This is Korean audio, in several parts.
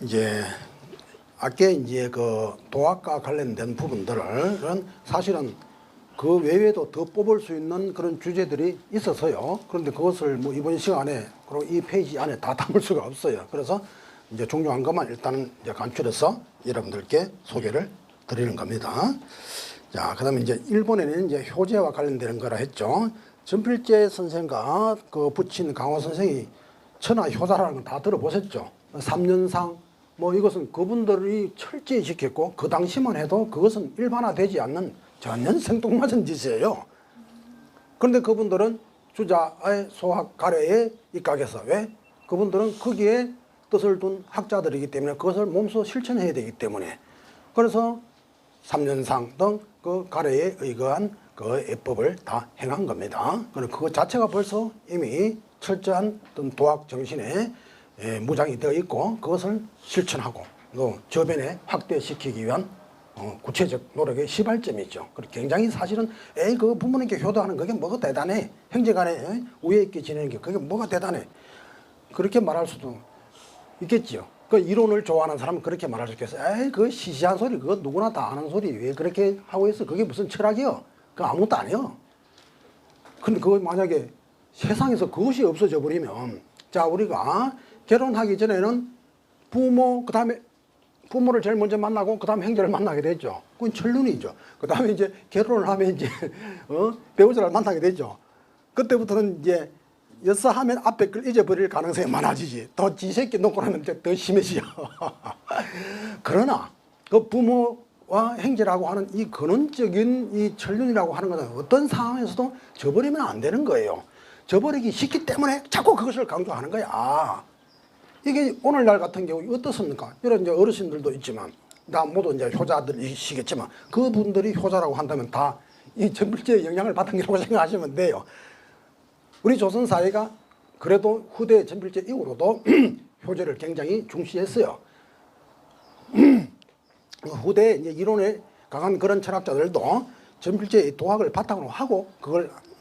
이제 아까 이제 그 도학과 관련된 부분들은 사실은 그 외에도 더 뽑을 수 있는 그런 주제들이 있어서요. 그런데 그것을 뭐 이번 시간에 그리고 이 페이지 안에 다 담을 수가 없어요. 그래서 이제 중요한 것만 일단은 이제 간추려서 여러분들께 소개를 드리는 겁니다. 자, 그다음에 이제 일본에는 이제 효제와 관련되는 거라 했죠. 전필재 선생과 그 부친 강호 선생이 천하 효자라는 건 다 들어보셨죠. 3년상 뭐 이것은 그분들이 철저히 지켰고 그 당시만 해도 그것은 일반화되지 않는 전혀 생뚱맞은 짓이에요. 그런데 그분들은 주자의 소학 가래에 입각해서 왜? 그분들은 거기에 뜻을 둔 학자들이기 때문에 그것을 몸소 실천해야 되기 때문에 그래서 3년상 등 그 가래에 의거한 그 예법을 다 행한 겁니다. 그거 자체가 벌써 이미 철저한 어떤 도학 정신에 무장이 되어 있고 그것을 실천하고 또 저변에 확대시키기 위한 구체적 노력의 시발점이죠. 굉장히 사실은 그 부모님께 효도하는 그게 뭐가 대단해. 형제간에 우애 있게 지내는 게 그게 뭐가 대단해. 그렇게 말할 수도 있겠지요. 그 이론을 좋아하는 사람은 그렇게 말할 수 있겠어요. 그 시시한 소리 그거 누구나 다 아는 소리 왜 그렇게 하고 있어. 그게 무슨 철학이요. 그거 아무것도 아니에요. 근데 그거 만약에 세상에서 그것이 없어져 버리면 자 우리가 결혼하기 전에는 부모 그다음에 부모를 제일 먼저 만나고 그다음에 형제를 만나게 되죠. 그건 천륜이죠. 그다음에 이제 결혼을 하면 이제 배우자를 만나게 되죠. 그때부터는 이제 여사하면 앞에 걸 잊어버릴 가능성이 많아지지. 더 지새끼 놓고 나면 더 심해지죠. 그러나 그 부모와 형제라고 하는 이 근원적인 이 천륜이라고 하는 것은 어떤 상황에서도 저버리면 안 되는 거예요. 저버리기 쉽기 때문에 자꾸 그것을 강조하는 거야. 이게 오늘날 같은 경우 어떻습니까? 이런 이제 어르신들도 있지만, 다 모두 이제 효자들이시겠지만, 그분들이 효자라고 한다면 다 이 전필재의 영향을 받은 거라고 생각하시면 돼요. 우리 조선 사회가 그래도 후대 전필재 이후로도 효제를 굉장히 중시했어요. 후대 이제 이론에 강한 그런 철학자들도 전필재의 도학을 바탕으로 하고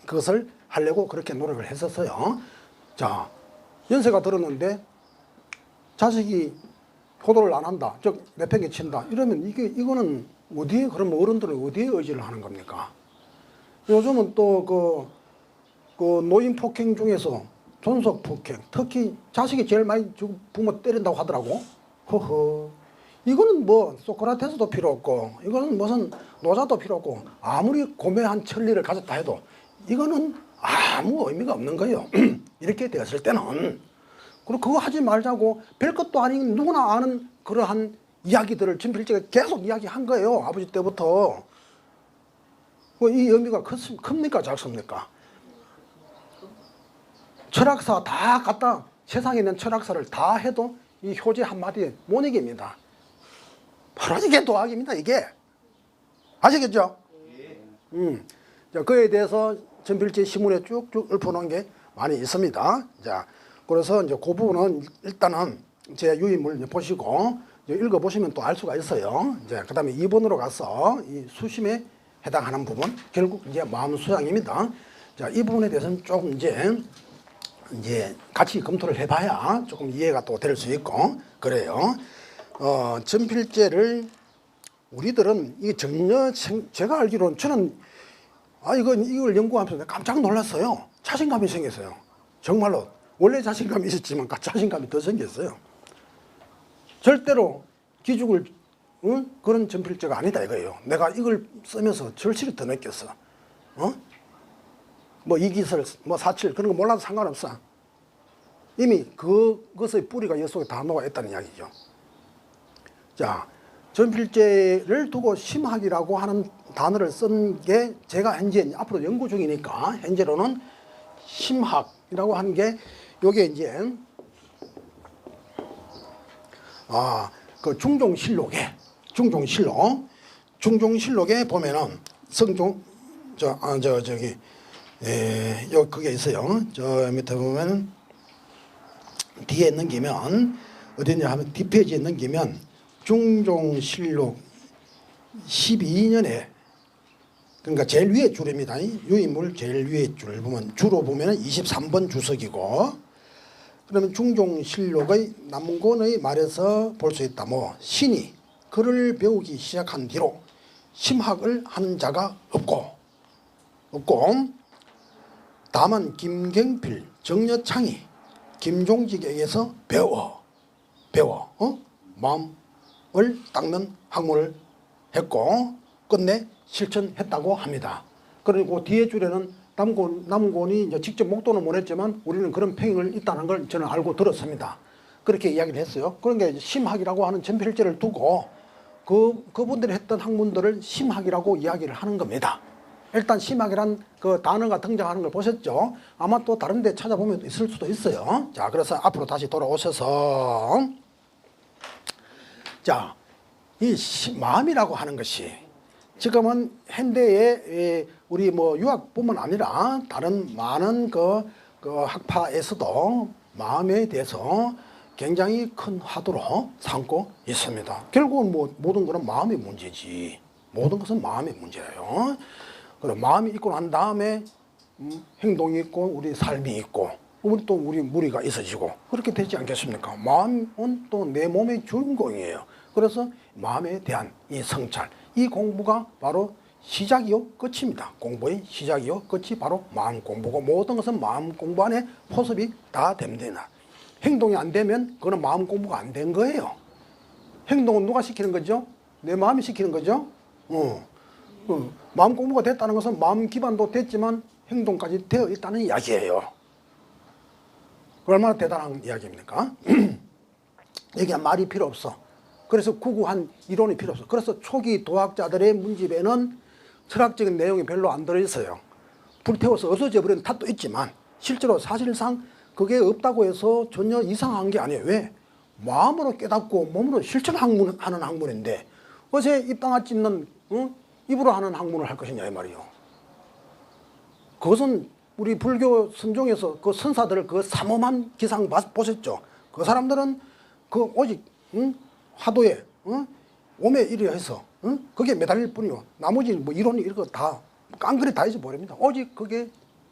그것을 하려고 그렇게 노력을 했었어요. 자, 연세가 들었는데 자식이 효도를 안 한다, 즉 내팽개 친다 이러면 이거는 어디에 그러면 어른들은 어디에 의지를 하는 겁니까? 요즘은 또 그 노인 폭행 중에서 존속 폭행, 특히 자식이 제일 많이 부모 때린다고 하더라고. 허허. 이거는 뭐 소크라테스도 필요 없고 이거는 무슨 노자도 필요 없고 아무리 고매한 천리를 가졌다 해도 이거는 아무 의미가 없는 거예요. 이렇게 되었을 때는 그리고 그거 하지 말자고 별것도 아닌 누구나 아는 그러한 이야기들을 전필재가 계속 이야기한 거예요. 아버지 때부터. 이 의미가 큽니까 작습니까? 철학사 다 갖다 세상에 있는 철학사를 다 해도 이 효제 한마디에 못 이깁니다. 바로 이게 도학입니다. 이게 아시겠죠? 자, 그에 대해서 전필재 시문에 쭉쭉 읊어놓은 게 많이 있습니다. 자, 그래서 이제 그 부분은 일단은 제 유인물 보시고 읽어보시면 또 알 수가 있어요. 이제 그 다음에 2번으로 가서 이 수심에 해당하는 부분, 결국 이제 마음 수양입니다. 자, 이 부분에 대해서는 조금 이제 같이 검토를 해봐야 조금 이해가 또 될 수 있고 그래요. 전필재를 우리들은 이 전혀 제가 알기로는 저는 이걸 연구하면서 깜짝 놀랐어요. 자신감이 생겼어요. 정말로 원래 자신감이 있었지만 자신감이 더 생겼어요. 절대로 기죽을 그런 전필재가 아니다 이거예요. 내가 이걸 쓰면서 절실히 더 느꼈어. 뭐 이기설, 뭐 사칠 그런 거 몰라도 상관없어. 이미 그것의 뿌리가 여 속에 다 녹아 있다는 이야기죠. 자, 전필재를 두고 심학이라고 하는 단어를 쓴 게 제가 현재 앞으로 연구 중이니까 현재로는 심학이라고 하는 게 요게 이제 그 중종실록에 보면은 성종 그게 있어요. 저 밑에 보면 뒤에 넘기면 어디냐 하면 뒷페이지에 넘기면 중종실록 12년에 그러니까 제일 위에 줄입니다. 유인물 제일 위에 줄 보면 주로 보면 23번 주석이고 그러면 중종실록의 남곤의 말에서 볼 수 있다. 뭐 신이 글을 배우기 시작한 뒤로 심학을 하는 자가 없고 다만 김경필, 정여창이 김종직에게서 배워 마음을 닦는 학문을 했고 끝내 실천했다고 합니다. 그리고 뒤에 줄에는 남곤이 이제 직접 목도는 못했지만 우리는 그런 평을 있다는 걸 저는 알고 들었습니다. 그렇게 이야기를 했어요. 그러니까 심학이라고 하는 전필제를 두고 그분들이 했던 학문들을 심학이라고 이야기를 하는 겁니다. 일단 심학이란 그 단어가 등장하는 걸 보셨죠? 아마 또 다른 데 찾아보면 있을 수도 있어요. 자, 그래서 앞으로 다시 돌아오셔서 자, 이 마음이라고 하는 것이 지금은 현대에 우리 뭐 유학뿐만 아니라 다른 많은 그 학파에서도 마음에 대해서 굉장히 큰 화두로 삼고 있습니다. 결국은 뭐 모든 것은 마음의 문제지. 모든 것은 마음의 문제예요. 그럼 마음이 있고 난 다음에 행동이 있고 우리 삶이 있고 또 우리 무리가 있어지고 그렇게 되지 않겠습니까? 마음은 또 내 몸의 주인공이에요. 그래서 마음에 대한 이 성찰, 이 공부가 바로 시작이요 끝입니다. 공부의 시작이요 끝이 바로 마음 공부고 모든 것은 마음 공부 안에 포섭이 다 됩니다. 행동이 안 되면 그거는 마음 공부가 안 된 거예요. 행동은 누가 시키는 거죠? 내 마음이 시키는 거죠. 마음 공부가 됐다는 것은 마음 기반도 됐지만 행동까지 되어 있다는 이야기예요. 얼마나 대단한 이야기입니까? 여기 말이 필요 없어. 그래서 구구한 이론이 필요 없어. 그래서 초기 도학자들의 문집에는 철학적인 내용이 별로 안 들어있어요. 불태워서 없어져 버린 탓도 있지만 실제로 사실상 그게 없다고 해서 전혀 이상한 게 아니에요. 왜? 마음으로 깨닫고 몸으로 실천하는 학문인데 어제 입당할 찢는 입으로 하는 학문을 할 것이냐 이 말이요. 그것은 우리 불교 선종에서 그 선사들을 그 삼엄한 기상 보셨죠? 그 사람들은 그 오직 화두에 오매 이르려 해서 그게 매달릴 뿐이요. 나머지 뭐 이론이 이런 거 다 깡그리 다 잊어버립니다. 오직 그게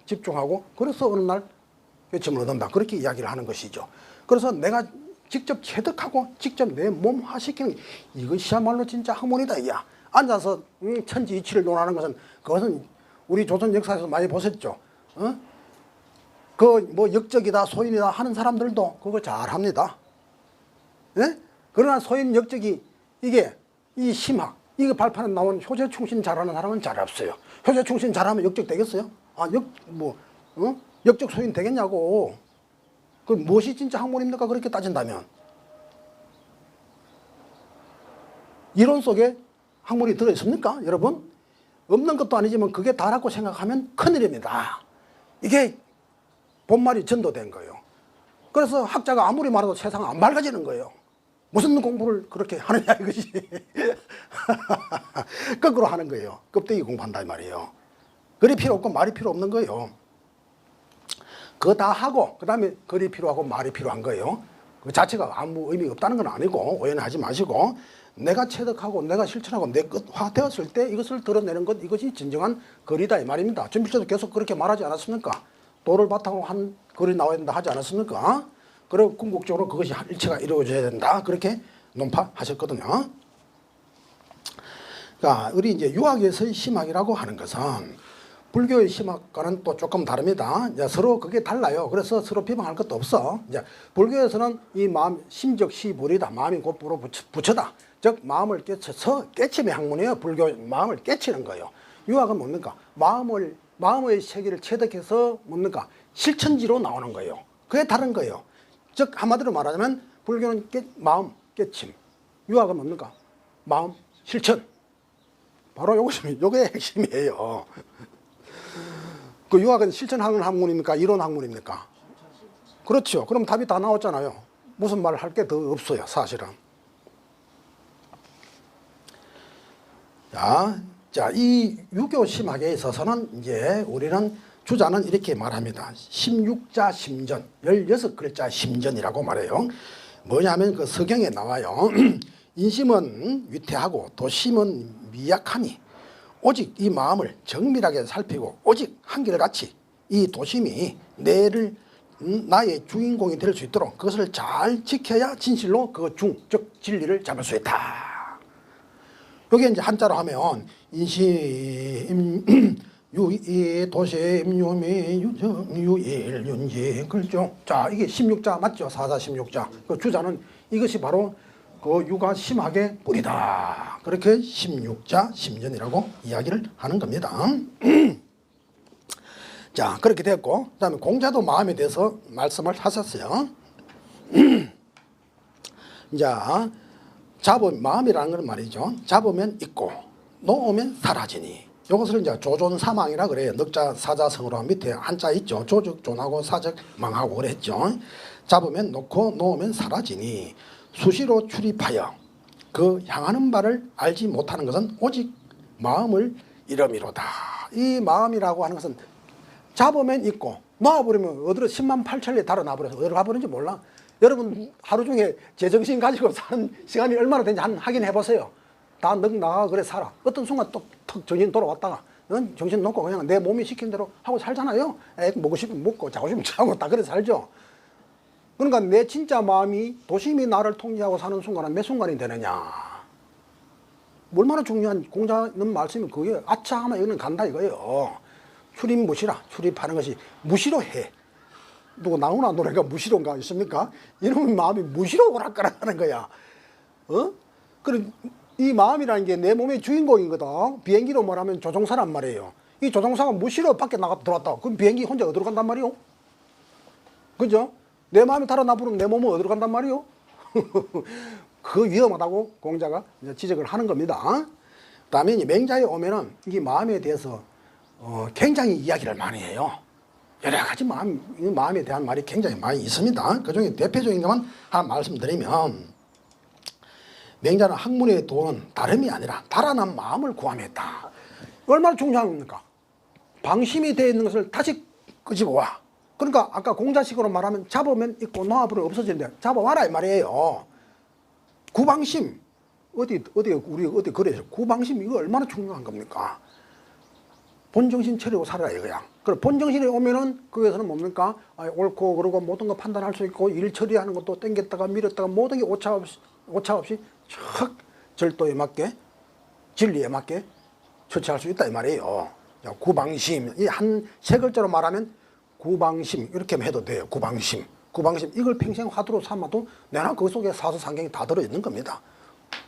집중하고 그래서 어느 날 깨침을 얻는다. 그렇게 이야기를 하는 것이죠. 그래서 내가 직접 체득하고 직접 내 몸화시키는 이것이야말로 진짜 학문이다. 야 앉아서 천지 이치를 논하는 것은 그것은 우리 조선 역사에서 많이 보셨죠. 그 뭐 역적이다 소인이다 하는 사람들도 그거 잘합니다. 예? 그러나 소인 역적이 이게 이 심학 이거 발판에 나온 효재충신 잘하는 사람은 잘 없어요. 효재충신 잘하면 역적 되겠어요? 역적 소인 되겠냐고. 그 무엇이 진짜 학문입니까? 그렇게 따진다면 이론 속에 학문이 들어있습니까? 여러분? 없는 것도 아니지만 그게 다라고 생각하면 큰일입니다. 이게 본말이 전도된 거예요. 그래서 학자가 아무리 말해도 세상은 안 맑아지는 거예요. 무슨 공부를 그렇게 하느냐 이것이. 거꾸로 하는 거예요. 껍데기 공부한다 이 말이에요. 글이 필요 없고 말이 필요 없는 거예요. 그거 다 하고 그 다음에 글이 필요하고 말이 필요한 거예요. 그 자체가 아무 의미가 없다는 건 아니고 오해는 하지 마시고 내가 체득하고 내가 실천하고 내 끝화되었을 때 이것을 드러내는 것 이것이 진정한 글이다 이 말입니다. 준필자도 계속 그렇게 말하지 않았습니까? 도를 바탕으로 한 글이 나와야 된다 하지 않았습니까? 그리고 궁극적으로 그것이 일체가 이루어져야 된다 그렇게 논파하셨거든요. 그러니까 우리 이제 유학에서의 심학이라고 하는 것은 불교의 심학과는 또 조금 다릅니다. 이제 서로 그게 달라요. 그래서 서로 비방할 것도 없어. 이제 불교에서는 이 마음 심적 시불이다. 마음이 곧불어 부처다. 즉 마음을 깨쳐서 깨침의 학문이에요. 불교 마음을 깨치는 거예요. 유학은 뭡니까? 마음의 세계를 체득해서 뭡니까? 실천지로 나오는 거예요. 그게 다른 거예요. 즉 한마디로 말하자면 불교는 마음 깨침, 유학은 뭡니까? 마음 실천. 바로 요게 핵심이에요. 그 유학은 실천하는 학문입니까? 이론 학문입니까? 그렇죠. 그럼 답이 다 나왔잖아요. 무슨 말을 할 게 더 없어요, 사실은. 자, 이 유교 심학에 있어서는 이제 우리는 주자는 이렇게 말합니다. 16자 심전, 16글자 심전이라고 말해요. 뭐냐면 그 서경에 나와요. 인심은 위태하고 도심은 미약하니 오직 이 마음을 정밀하게 살피고 오직 한결같이 이 도심이 나의 주인공이 될 수 있도록 그것을 잘 지켜야 진실로 그 즉 진리를 잡을 수 있다. 여기 이제 한자로 하면 인심 유이 도심 유미 유정 유일 윤지 글죠. 자, 이게 16자 맞죠? 사자 16자. 그 주자는 이것이 바로 그 유가 심하게 뿌리다. 그렇게 16자 심전이라고 이야기를 하는 겁니다. 자, 그렇게 됐고, 그 다음에 공자도 마음에 대해서 말씀을 하셨어요. 자, 마음이라는 건 말이죠. 잡으면 있고, 놓으면 사라지니. 이것을 이제 조존사망이라 그래요. 넉자 사자성어로 밑에 한자 있죠. 조적 존하고 사적 망하고 그랬죠. 잡으면 놓고 놓으면 사라지니. 수시로 출입하여 그 향하는 바를 알지 못하는 것은 오직 마음을 잃음이로다. 이 마음이라고 하는 것은 잡으면 있고 놔버리면 어디로 10만 8천리 달아놔버려서 어디로 가버린지 몰라. 여러분 하루 중에 제정신 가지고 사는 시간이 얼마나 되는지 한 확인해 보세요. 다 넉 나가 그래 살아. 어떤 순간 또 턱 정신 돌아왔다가 정신 놓고 그냥 내 몸이 시킨 대로 하고 살잖아요. 먹고 싶으면 먹고 자고 싶으면 자고 다 그래 살죠. 그러니까 내 진짜 마음이 도심이 나를 통제하고 사는 순간은 몇 순간이 되느냐. 얼마나 중요한 공자는 말씀이 그게 아차 하면 이거는 간다 이거예요. 출입무시라. 출입하는 것이 무시로 해. 누구 나오나 노래가 무시로인가 있습니까? 이놈의 마음이 무시로 오락가락하는 거야. 그래 이 마음이라는 게 내 몸의 주인공이거든. 비행기로 말하면 조종사란 말이에요. 이 조종사가 무시로 밖에 나가 들어왔다. 그럼 비행기 혼자 어디로 간단 말이요? 그죠? 내 마음이 달아나부르면 내 몸은 어디로 간단 말이요? 그 위험하다고 공자가 이제 지적을 하는 겁니다. 그 다음에 맹자에 오면은 이 마음에 대해서 굉장히 이야기를 많이 해요. 여러 가지 마음에 대한 말이 굉장히 많이 있습니다. 그 중에 대표적인 것만 하나 말씀드리면, 맹자는 학문의 도는 다름이 아니라 달아난 마음을 구함했다. 얼마나 중요한 겁니까? 방심이 되어 있는 것을 다시 끄집어 와. 그러니까 아까 공자식으로 말하면 잡으면 있고 놓아버리면 없어지는데 잡아와라 이 말이에요. 구방심. 우리 그래요. 구방심 이거 얼마나 중요한 겁니까? 본정신 차리고 살아라 이거야. 그래 본정신에 오면은 그것은 뭡니까? 옳고 그러고 모든 거 판단할 수 있고 일 처리하는 것도 땡겼다가 밀었다가 모든 게 오차 없이 척 절도에 맞게 진리에 맞게 처치할 수 있다 이 말이에요. 구방심. 이 한 세 글자로 말하면 구방심 이렇게 해도 돼요. 구방심 이걸 평생 화두로 삼아도 내나 그 속에 사서상경이 다 들어있는 겁니다.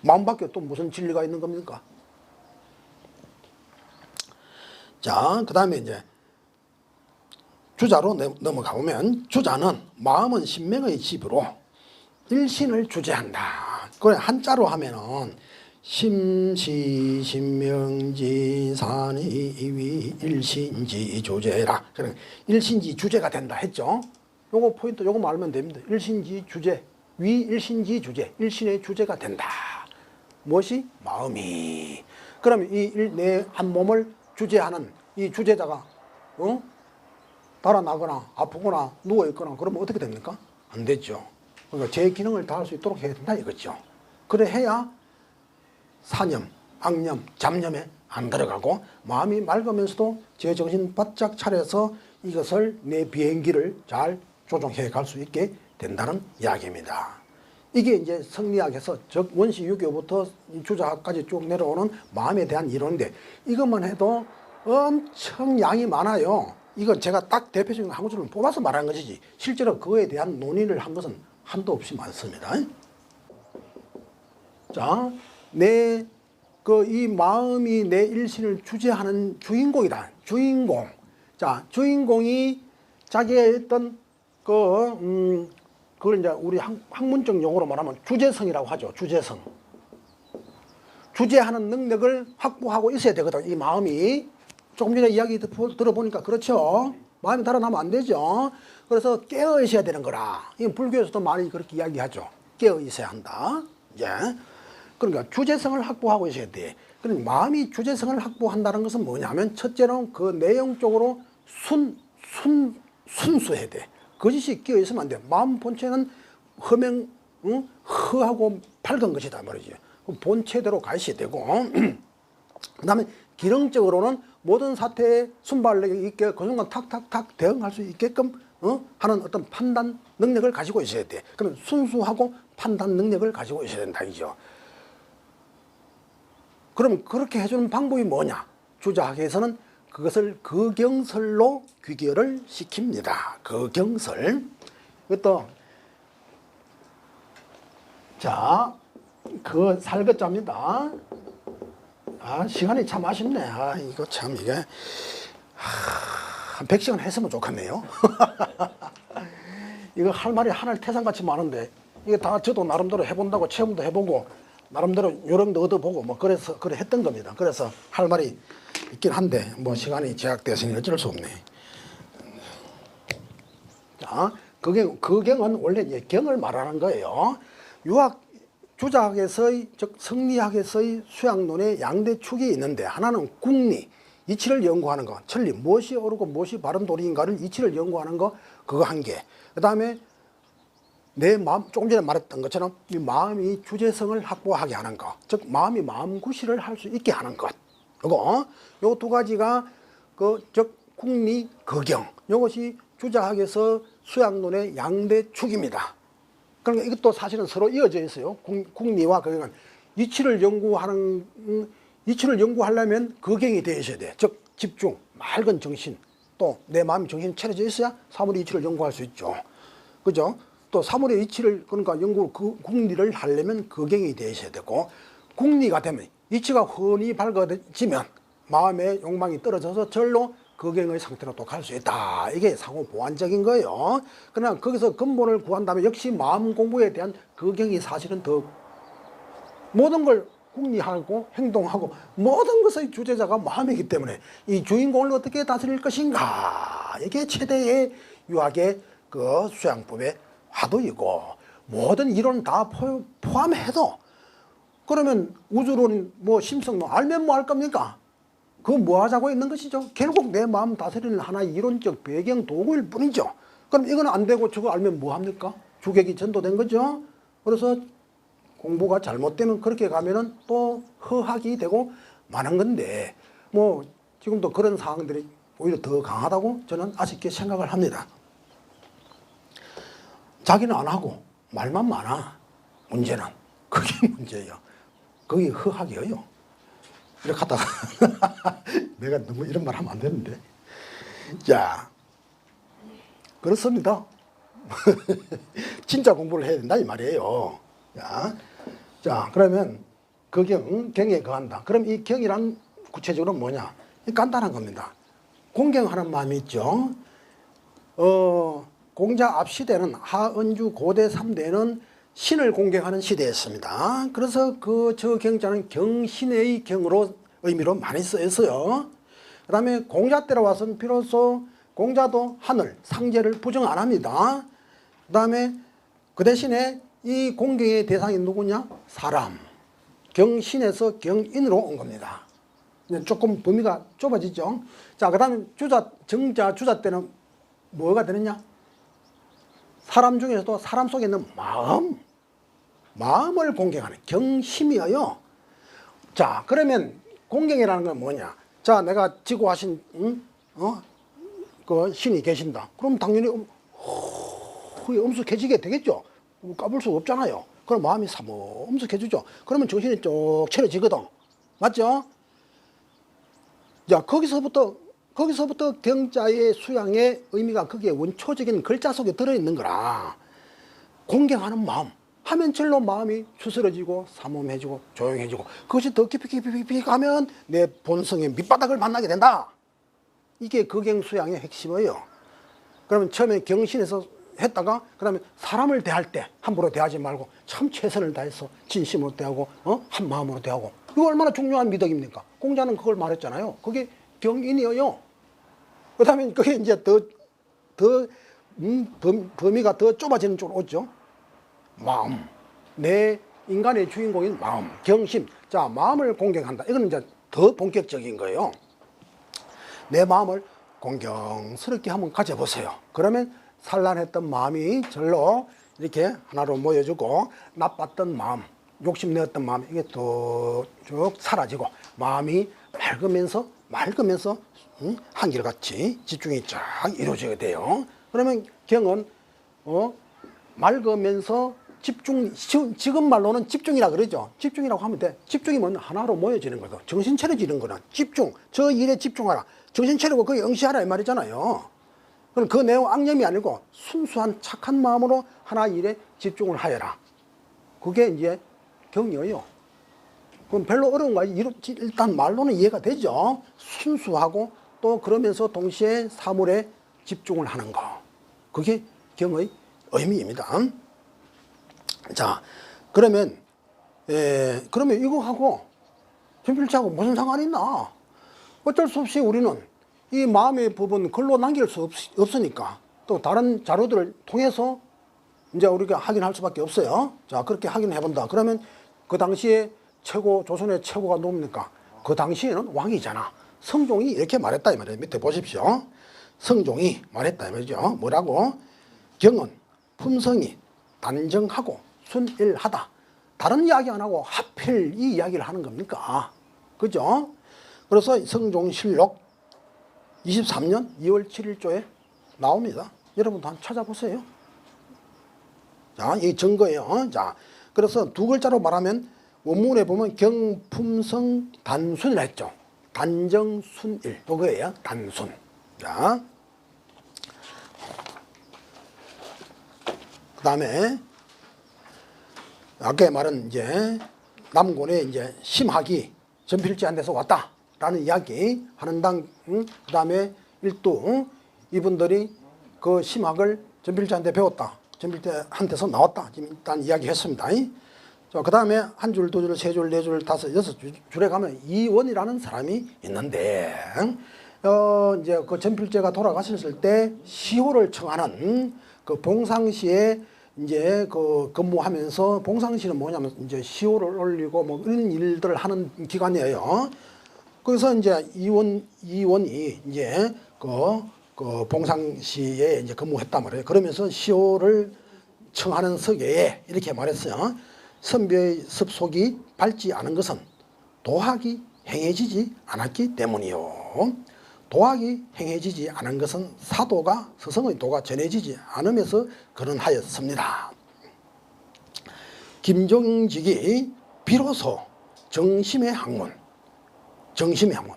마음밖에 또 무슨 진리가 있는 겁니까? 자, 그 다음에 이제 주자로 넘어가 보면, 주자는 마음은 신명의 집으로 일신을 주재한다. 그래 한자로 하면은 심시 신명지 산이위 일신지 주재라. 그래 일신지 주재가 된다 했죠. 요거 포인트 요거 알면 됩니다. 일신지 주재, 위 일신지 주재, 일신의 주재가 된다. 무엇이? 마음이. 그러면 내 한 몸을 주재하는 이 주재자가 달아나거나 아프거나 누워있거나 그러면 어떻게 됩니까? 안 되죠. 그러니까 제 기능을 다할 수 있도록 해야 된다 이거죠. 그래 해야 사념, 악념, 잡념에 안 들어가고 마음이 맑으면서도 제 정신 바짝 차려서 이것을 내 비행기를 잘 조종해 갈 수 있게 된다는 이야기입니다. 이게 이제 성리학에서 즉 원시 유교부터 주자학까지 쭉 내려오는 마음에 대한 이론인데, 이것만 해도 엄청 양이 많아요. 이건 제가 딱 대표적인 한 구절을 뽑아서 말한 것이지 실제로 그거에 대한 논의를 한 것은 한도 없이 많습니다. 자, 이 마음이 내 일신을 주재하는 주인공이다. 주인공. 자, 주인공이 자기의 어떤 그걸 이제 우리 학문적 용어로 말하면 주재성이라고 하죠. 주재성. 주재하는 능력을 확보하고 있어야 되거든. 이 마음이. 조금 전에 이야기 들어보니까 그렇죠. 마음이 달아나면 안 되죠. 그래서 깨어 있어야 되는 거라. 이건 불교에서도 많이 그렇게 이야기하죠. 깨어 있어야 한다. 예. 그러니까 주재성을 확보하고 있어야 돼. 그러니까 마음이 주재성을 확보한다는 것은 뭐냐면, 첫째는 그 내용적으로 순수해야 돼. 거짓이 끼어 있으면 안 돼. 마음 본체는 허하고 밝은 것이다 말이지. 본체대로 가 있어야 되고, 그 다음에 기능적으로는 모든 사태에 순발력이 있게 그 순간 탁탁탁 대응할 수 있게끔 하는 어떤 판단 능력을 가지고 있어야 돼. 그러면 순수하고 판단 능력을 가지고 있어야 된다 이죠. 그럼 그렇게 해주는 방법이 뭐냐? 주자학에서는 그것을 거경설로 귀결을 시킵니다. 거경설. 이것도 자, 그 살것자입니다. 아, 시간이 참 아쉽네. 아, 이거 참 이게 한 100시간 했으면 좋겠네요. 이거 할 말이 하늘 태산같이 많은데 이게 다 저도 나름대로 해본다고 체험도 해보고 나름대로 요령도 얻어보고 뭐 그래서 그래 했던 겁니다. 그래서 할 말이 있긴 한데 뭐 시간이 제약되었으니 어쩔 수 없네. 자, 거경은 원래 이제 경을 말하는 거예요. 유학 주자학에서의 즉 성리학에서의 수양론의 양대축이 있는데 하나는 궁리, 이치를 연구하는 거, 천리, 무엇이 옳고 무엇이 바른 도리인가를 이치를 연구하는 거, 그거 한 개. 그 다음에 내 마음, 조금 전에 말했던 것처럼 이 마음이 주제성을 확보하게 하는 것, 즉 마음이 마음 구실을 할 수 있게 하는 것. 이거 요 두 가지가 즉 궁리, 거경, 이것이 주자학에서 수양론의 양대축입니다. 그러니까 이것도 사실은 서로 이어져 있어요. 궁리와 거경은 이치를 연구하려면 거경이 되어 있어야 돼. 즉 집중, 맑은 정신, 또 내 마음이 정신이 차려져 있어야 사물의 이치를 연구할 수 있죠. 그죠? 또 사물의 이치를 그러니까 궁리를 하려면 거경이 되어 있어야 되고, 궁리가 되면 이치가 훤히 밝아지면 마음의 욕망이 떨어져서 절로 거경의 상태로 또 갈 수 있다. 이게 상호 보완적인 거예요. 그러나 거기서 근본을 구한다면 역시 마음 공부에 대한 거경이 사실은 더 모든 걸 궁리하고 행동하고 모든 것의 주제자가 마음이기 때문에 이 주인공을 어떻게 다스릴 것인가, 이게 최대의 유학의 그 수양법의 화두이고, 모든 이론 다 포함해도 그러면 우주론 뭐 심성론 알면 뭐 할 겁니까? 그거 뭐 하자고 있는 것이죠? 결국 내 마음 다스리는 하나의 이론적 배경 도구일 뿐이죠. 그럼 이건 안 되고 저거 알면 뭐 합니까? 주객이 전도된 거죠. 그래서 공부가 잘못되면 그렇게 가면은 또 허학이 되고 많은 건데, 뭐 지금도 그런 상황들이 오히려 더 강하다고 저는 아쉽게 생각을 합니다. 자기는 안 하고 말만 많아. 문제는 그게 문제예요. 그게 허학이에요. 이렇게 하다가 내가 너무 이런 말 하면 안 되는데. 자, 그렇습니다. 진짜 공부를 해야 된다 이 말이에요. 자, 그러면 경에 거한다. 그럼 이 경이란 구체적으로 뭐냐? 간단한 겁니다. 공경하는 마음이 있죠. 공자 앞 시대는 하은주 고대 3대는 신을 공경하는 시대였습니다. 그래서 저 경자는 경신의 경으로 의미로 많이 쓰였어요. 그 다음에 공자 때로 와서는 비로소 공자도 하늘, 상제를 부정 안 합니다. 그 다음에 그 대신에 이 공경의 대상이 누구냐? 사람. 경신에서 경인으로 온 겁니다. 조금 범위가 좁아지죠. 자, 그 다음에 정자, 주자 때는 뭐가 되느냐? 사람 중에서도 사람 속에 있는 마음을 공경하는 경심이에요. 자, 그러면 공경이라는 건 뭐냐? 자, 내가 지고하신 그 신이 계신다. 그럼 당연히 엄숙해지게 되겠죠. 까불 수 없잖아요. 그럼 마음이 엄숙해지죠. 그러면 정신이 쭉 차려지거든. 맞죠? 자, 거기서부터 경자의 수양의 의미가 거기에 원초적인 글자 속에 들어있는 거라. 공경하는 마음 하면 절로 마음이 추스러지고 삼엄해지고 조용해지고, 그것이 더 깊이 가면 내 본성의 밑바닥을 만나게 된다. 이게 거경 수양의 핵심이에요. 그러면 처음에 경신에서 했다가 그 다음에 사람을 대할 때 함부로 대하지 말고 참 최선을 다해서 진심으로 대하고 한 마음으로 대하고, 이거 얼마나 중요한 미덕입니까? 공자는 그걸 말했잖아요. 그게 경인이에요. 그 다음에 그게 이제 범위가 더 좁아지는 쪽으로 오죠. 마음, 내 인간의 주인공인 마음, 경심. 자, 마음을 공경한다. 이거는 이제 더 본격적인 거예요. 내 마음을 공경스럽게 한번 가져보세요. 그러면 산란했던 마음이 절로 이렇게 하나로 모여주고, 나빴던 마음, 욕심내었던 마음, 이게 쭉 사라지고 마음이 맑으면서 한결같이 집중이 쫙 이루어지게 돼요. 그러면 경은 맑으면서 지금 말로는 집중이라 그러죠. 집중이라고 하면 돼. 집중이면 하나로 모여지는 거죠. 정신 차려지는 거는 집중. 저 일에 집중하라. 정신 차리고 거기 응시하라 이 말이잖아요. 그럼 그 내용 앙념이 아니고 순수한 착한 마음으로 하나 일에 집중을 하여라. 그게 이제 경이에요. 그럼 별로 어려운 거 아니에요. 일단 말로는 이해가 되죠. 순수하고 또 그러면서 동시에 사물에 집중을 하는 거. 그게 경의 의미입니다. 자, 그러면 이거하고 전필자하고 무슨 상관이 있나? 어쩔 수 없이 우리는 이 마음의 부분 글로 남길 수 없으니까 또 다른 자료들을 통해서 이제 우리가 확인할 수밖에 없어요. 자, 그렇게 확인해 본다. 그러면 그 당시에 조선의 최고가 누굽니까? 그 당시에는 왕이잖아. 성종이 이렇게 말했다 이 말이에요. 밑에 보십시오. 성종이 말했다 이 말이죠. 뭐라고? 경은 품성이 단정하고 순일하다. 다른 이야기 안 하고 하필 이 이야기를 하는 겁니까? 그죠? 그래서 성종실록 23년 2월 7일조에 나옵니다. 여러분도 한번 찾아보세요. 자, 이 증거예요. 자, 그래서 두 글자로 말하면 원문에 보면 경품성 단순이라 했죠. 단정순일. 이거예요. 단순. 자, 그 다음에 아까 말은 이제 남곤에 이제 심학이 전필제한 데서 왔다라는 이야기 하는 그 다음에 일두 이분들이 그 심학을 전필제한테 배웠다. 전필제한테서 나왔다. 지금 일단 이야기했습니다. 자, 그 다음에 한 줄, 두 줄, 세 줄, 네 줄, 다섯, 여섯 줄에 가면 이원이라는 사람이 있는데, 이제 그 전필제가 돌아가셨을 때 시호를 청하는 그 봉상시에 이제 그 근무하면서 봉상시는 뭐냐면 이제 시호를 올리고 뭐 이런 일들을 하는 기관이에요. 그래서 이제 이원이 이제 그 봉상시에 이제 근무했단 말이에요. 그러면서 시호를 청하는 서계에 이렇게 말했어요. 선비의 습속이 밟지 않은 것은 도학이 행해지지 않았기 때문이요. 도학이 행해지지 않은 것은 사도가 스승의 도가 전해지지 않으면서 그런 하였습니다. 김정직이 비로소 정심의 학문,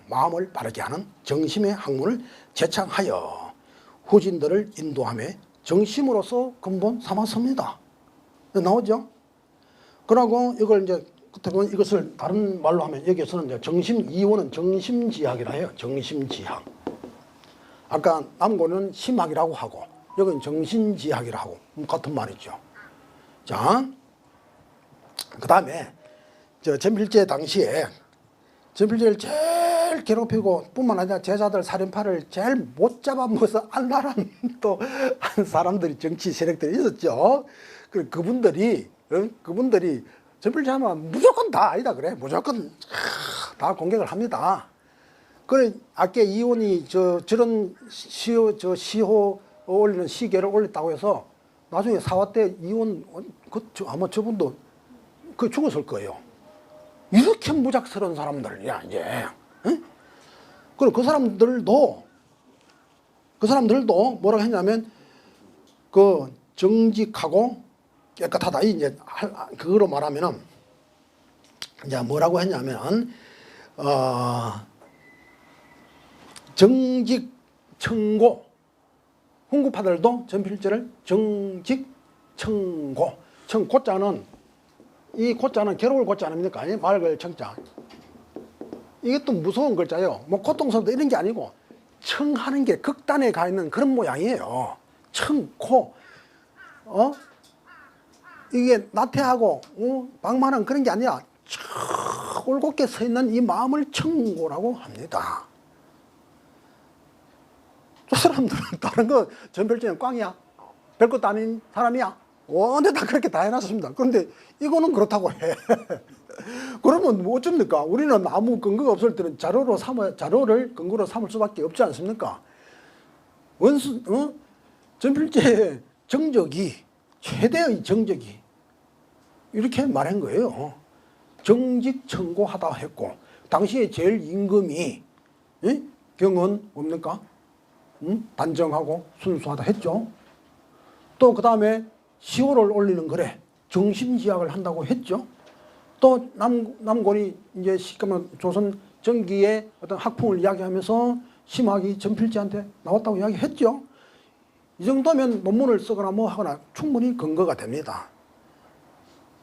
마음을 바르게 하는 정심의 학문을 제창하여 후진들을 인도함에 정심으로서 근본 삼았습니다. 나오죠? 그러고 이걸 이제 이것을 다른 말로 하면 여기서는 이제 이원은 정심지학이라 해요. 정심지학. 아까 남고는 심학이라고 하고 여기는 정신지학이라고 하고 같은 말이죠. 자, 그 다음에 전필제 당시에 전필제를 제일 괴롭히고 뿐만 아니라 제자들 살인파를 제일 못 잡아먹어서 안랄한 또 한 사람들이 정치 세력들이 있었죠. 그분들이 전필제 하면 무조건 다 아니다 그래. 무조건 다 공격을 합니다. 그래 아까 이원이 저런 시호 올리는 시계를 올렸다고 해서 나중에 사화 때 이원 아마 저분도 죽었을 거예요. 이렇게 무작스러운 사람들이야 이제. 응? 그리고 그 사람들도 뭐라고 했냐면 그 정직하고 깨끗하다. 이제 그거로 말하면은 이제 뭐라고 했냐면 정직 청고 훈구파들도 전필제를 정직 청고 고자는 이 고자는 괴로울 고자 아닙니까? 아니 맑을 청자. 이게 또 무서운 글자예요. 뭐 고통스럽다 이런 게 아니고 청하는 게 극단에 가 있는 그런 모양이에요. 청고 이게 나태하고 방만한 그런 게 아니라 올곧게 서 있는 이 마음을 청고라고 합니다. 저 사람들은 다른 거 전필제는 꽝이야. 별것도 아닌 사람이야. 원래 다 그렇게 다 해놨습니다. 그런데 이거는 그렇다고 해. 그러면 뭐 어쩝니까? 우리는 아무 근거가 없을 때는 자료를 근거로 삼을 수밖에 없지 않습니까? 전필제의 정적이 최대의 정적이 이렇게 말한 거예요. 정직청고하다 했고 당시에 제일 임금이 경은 뭡니까? 단정하고 순수하다 했죠. 또 그 다음에 시호를 올리는 글에 정심지약을 한다고 했죠. 또 남곤이 이제 시끄러운 조선 전기의 어떤 학풍을 이야기하면서 심학이 전필제한테 나왔다고 이야기했죠. 이 정도면 논문을 쓰거나 뭐 하거나 충분히 근거가 됩니다.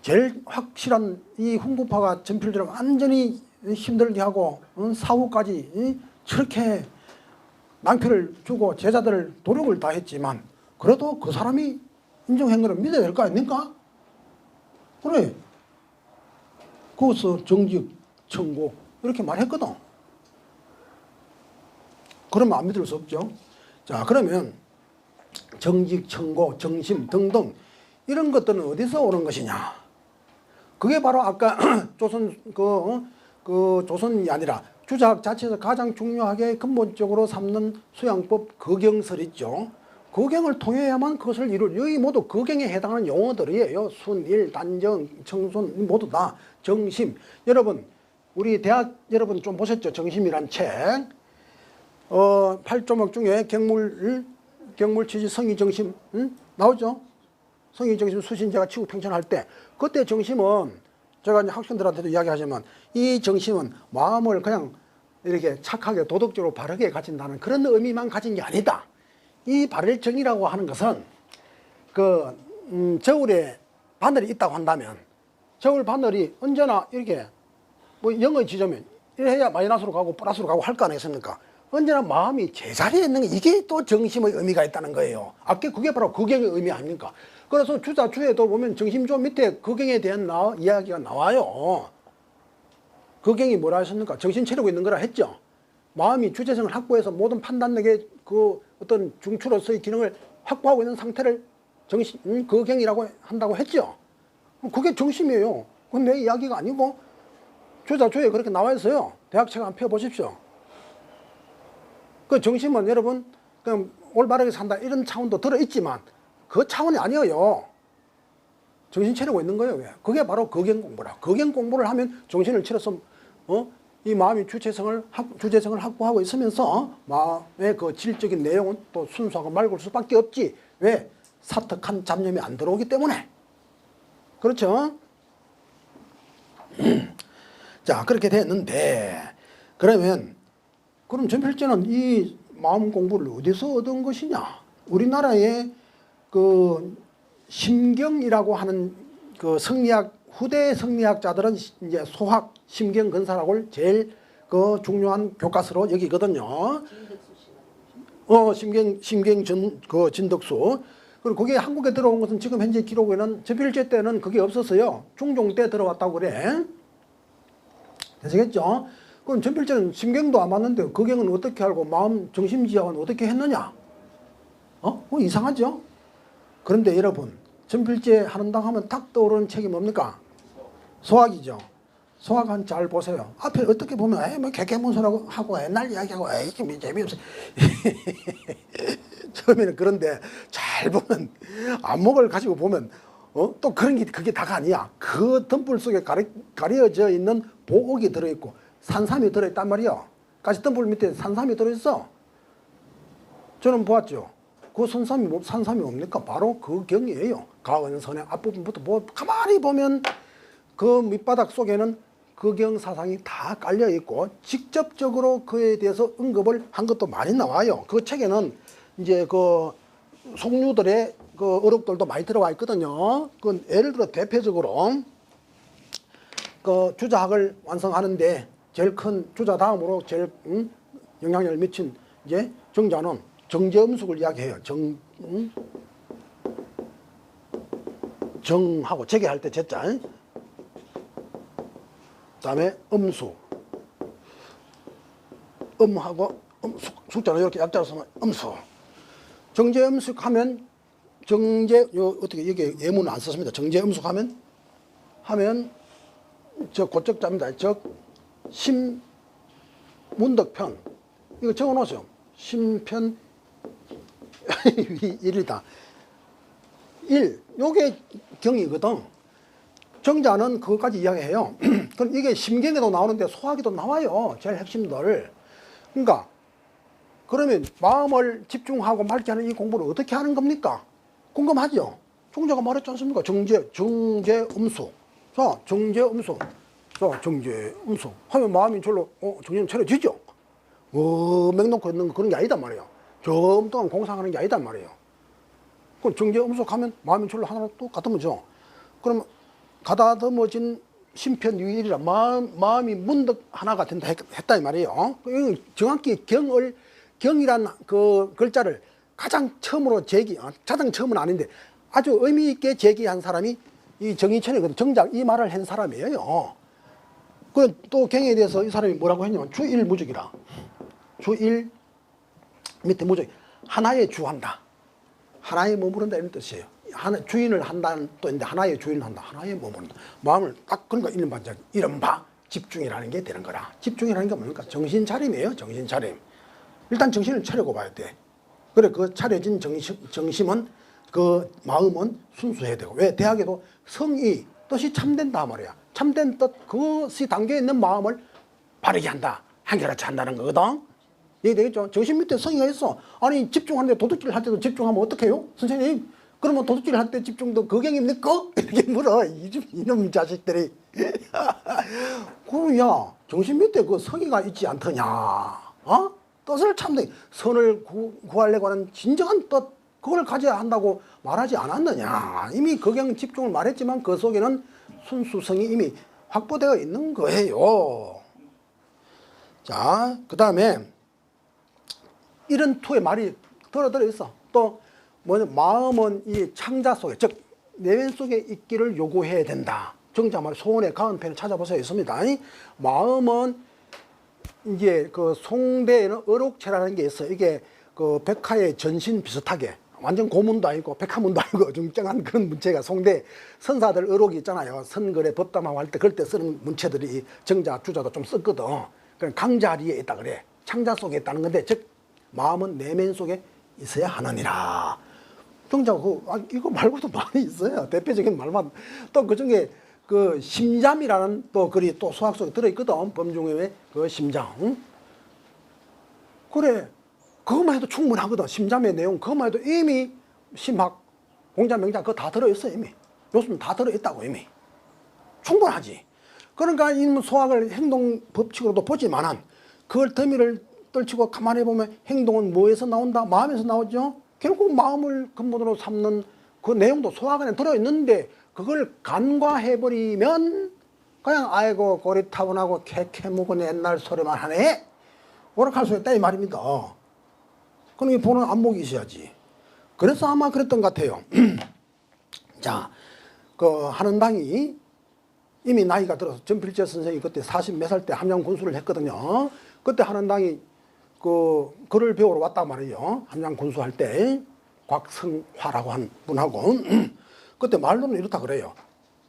제일 확실한 이 훈구파가 전필제를 완전히 힘들게 하고 사후까지 저렇게 낭패를 주고 제자들 노력을 다했지만 그래도 그 사람이 인정한 거를 믿어야 될 거 아닙니까? 그래. 거기서 정직, 청고 이렇게 말했거든. 그러면 안 믿을 수 없죠. 자, 그러면 정직, 청고, 정심 등등 이런 것들은 어디서 오는 것이냐? 그게 바로 아까 조선 조선이 아니라 주자학 자체에서 가장 중요하게 근본적으로 삼는 수양법 거경설 있죠. 거경을 통해야만 그것을 이룰, 여기 모두 거경에 해당하는 용어들이에요. 순일, 단정, 청순 모두 다 정심. 여러분 우리 대학 여러분 좀 보셨죠? 정심이란 책. 8조목 중에 경물취지 성의정심 나오죠? 성의정심 수신제가 치구팽천할 때 그때 정심은 제가 이제 학생들한테도 이야기하지만 이 정심은 마음을 그냥 이렇게 착하게 도덕적으로 바르게 가진다는 그런 의미만 가진 게 아니다. 이 발열정이라고 하는 것은 저울에 바늘이 있다고 한다면 저울 바늘이 언제나 이렇게 뭐 0의 지점에 이래 해야 마이너스로 가고 플러스로 가고 할 거 아니겠습니까? 언제나 마음이 제자리에 있는 게 이게 또 정심의 의미가 있다는 거예요. 아까 그게 바로 거경의 의미 아닙니까? 그래서 주자주에도 보면 정심조 밑에 거경에 대한 이야기가 나와요. 거경이 뭐라 하셨습니까? 정신 차리고 있는 거라 했죠. 마음이 주체성을 확보해서 모든 판단력의 그 어떤 중추로서의 기능을 확보하고 있는 상태를 거경이라고 한다고 했죠. 그게 정심이에요. 그건 내 이야기가 아니고 주자주에 그렇게 나와 있어요. 대학책 한번 펴보십시오. 그 정심은 여러분 그냥 올바르게 산다 이런 차원도 들어있지만 그 차원이 아니에요. 정신 차리고 있는 거예요. 그게 바로 거경 공부라. 거경 공부를 하면 정신을 차려서 이 마음이 주체성을 확보하고 있으면서 마음의 그 질적인 내용은 또 순수하고 맑을 수밖에 없지. 왜? 사특한 잡념이 안 들어오기 때문에. 그렇죠? 자, 그렇게 됐는데 그러면 그럼 전필제는 이 마음 공부를 어디서 얻은 것이냐? 우리나라의 그 심경이라고 하는 그 성리학 후대 성리학자들은 이제 소학 심경건사라고 제일 그 중요한 교과서로 여기거든요. 진덕수. 그리고 그게 한국에 들어온 것은 지금 현재 기록에는 전필제 때는 그게 없었어요. 중종 때 들어왔다고 그래. 되시겠죠? 그럼 전필제는 심경도 안 맞는데 거경은 어떻게 알고 마음 정심지학은 어떻게 했느냐? 이상하죠? 그런데 여러분 전필제 하는다 하면 딱 떠오르는 책이 뭡니까? 소학이죠. 소학은 잘 보세요. 앞에 어떻게 보면 뭐 개개문서라고 하고 옛날 이야기하고 좀 재미없어. 처음에는 그런데 잘 보면 안목을 가지고 보면 또 그런 게 그게 다가 아니야. 그 덤불 속에 가려져 있는 보옥이 들어있고 산삼이 들어있단 말이야. 가시 덤불 밑에 산삼이 들어있어. 저는 보았죠. 그 산삼이 뭡니까? 바로 그 경이에요. 가은선의 앞부분부터 가만히 보면 그 밑바닥 속에는 그 경 사상이 다 깔려 있고 직접적으로 그에 대해서 언급을 한 것도 많이 나와요. 그 책에는 이제 그 속류들의 그 어록들도 많이 들어와 있거든요. 그 예를 들어 대표적으로 그 주자학을 완성하는데 제일 큰 주자 다음으로 제일 영향력을 미친 이제 정자는 정제음숙을 이야기해요. 정하고 재개할 때 제자. 그다음에 음수. 음하고 숙자는 이렇게 약자로 쓰면 음수. 정제음숙 하면 어떻게 여기 예문은 안 썼습니다. 정제음숙 하면 저 고적자입니다. 문덕편 이거 적어 놓으세요. 심편 1이다. 1 요게 경이거든. 정자는 그것까지 이야기해요. 그럼 이게 심경에도 나오는데 소학에도 나와요. 제일 핵심들. 그러니까 그러면 마음을 집중하고 맑게 하는 이 공부를 어떻게 하는 겁니까? 궁금하죠? 종자가 말했지 않습니까? 정제음수. 자, 정제음수. 자, 정제음수. 하면 마음이 절로, 정신 차려지죠? 맹놓고 있는 그런 게 아니단 말이에요. 좀 동안 공상하는 게 아니단 말이에요. 그럼 정제음수 하면 마음이 절로 하나로 또 가다듬어져. 그럼 가다듬어진 심편유일이라 마음이 문득 하나가 된다 했다 이 말이에요. 정확히 경이란 그 글자를 가장 처음으로 가장 처음은 아닌데 아주 의미 있게 제기한 사람이 이 정인천이거든. 정작 이 말을 한 사람이에요. 그 또 경에 대해서 이 사람이 뭐라고 했냐면 주일무적이라. 주일 밑에 무적 하나에 주한다. 하나에 머무른다 이런 뜻이에요. 주인을 한다는 또 있는데 하나의 주인을 한다. 하나에 머무른다. 마음을 딱 그러니까 이른바 집중이라는 게 되는 거라. 집중이라는 게 뭡니까? 정신차림이에요. 정신차림. 일단 정신을 차리고 봐야 돼. 그래 그 차려진 정심은 그 마음은 순수해야 되고 왜 대학에도 성이 뜻이 참된다 말이야. 참된 뜻 그것이 담겨 있는 마음을 바르게 한다. 한결같이 한다는 거거든. 이해되겠죠? 정신 밑에 성의가 있어. 아니 집중하는데 도둑질 할 때도 집중하면 어떡해요? 선생님 그러면 도둑질 할 때 집중도 거경입니까? 이렇게 물어. 이놈 자식들이. 그럼 야 정신 밑에 그 성의가 있지 않더냐. 뜻을 참되 선을 구하려고 하는 진정한 뜻 그걸 가져야 한다고 말하지 않았느냐. 이미 거경 집중을 말했지만 그 속에는 순수성이 이미 확보되어 있는 거예요. 자, 그 다음에 이런 투의 말이 들어있어. 또 뭐냐 마음은 이 창자 속에 즉 내면 속에 있기를 요구해야 된다. 정작 말 소원의 가은편을 찾아보세요 있습니다. 마음은 이제 그 송대에는 어록체라는 게 있어. 이게 그 백화의 전신 비슷하게 완전 고문도 아니고 백화문도 아니고 중정한 그런 문체가 송대 선사들 어록이 있잖아요. 선거래 법담하고 할 때 그럴 때 쓰는 문체들이 정자 주자도 좀 썼거든. 그럼 강자리에 있다 그래. 창자 속에 있다는 건데 즉 마음은 내면 속에 있어야 하느니라. 정작 이거 말고도 많이 있어요. 대표적인 말만 또 그중에 그 심잠이라는 또 글이 또 수학 속에 들어있거든. 범중의 그 심장. 응? 그래 그것만 해도 충분하거든. 심잠의 내용 그것만 해도 이미 심학 공자 명자 그거 다 들어있어. 이미 요즘 다 들어있다고. 이미 충분하지. 그러니까 이 수학을 행동 법칙으로도 보지만은 그걸 더미를 떨치고 가만히 보면 행동은 뭐에서 나온다? 마음에서 나오죠. 결국 마음을 근본으로 삼는 그 내용도 수학 안에 들어있는데 그걸 간과해버리면 그냥 아이고 고리타분하고 캐캐묵은 옛날 소리만 하네 오락할 수 있다 이 말입니다. 그럼 이 보는 안목이 있어야지. 그래서 아마 그랬던 것 같아요. 자, 그 한원당이 이미 나이가 들어서 전필재 선생이 그때 40 몇 살 때 함양 군수를 했거든요. 그때 한원당이 그 글을 배우러 왔단 말이에요. 함양 군수할 때 곽성화라고 한 분하고 그때 말로는 이렇다 그래요.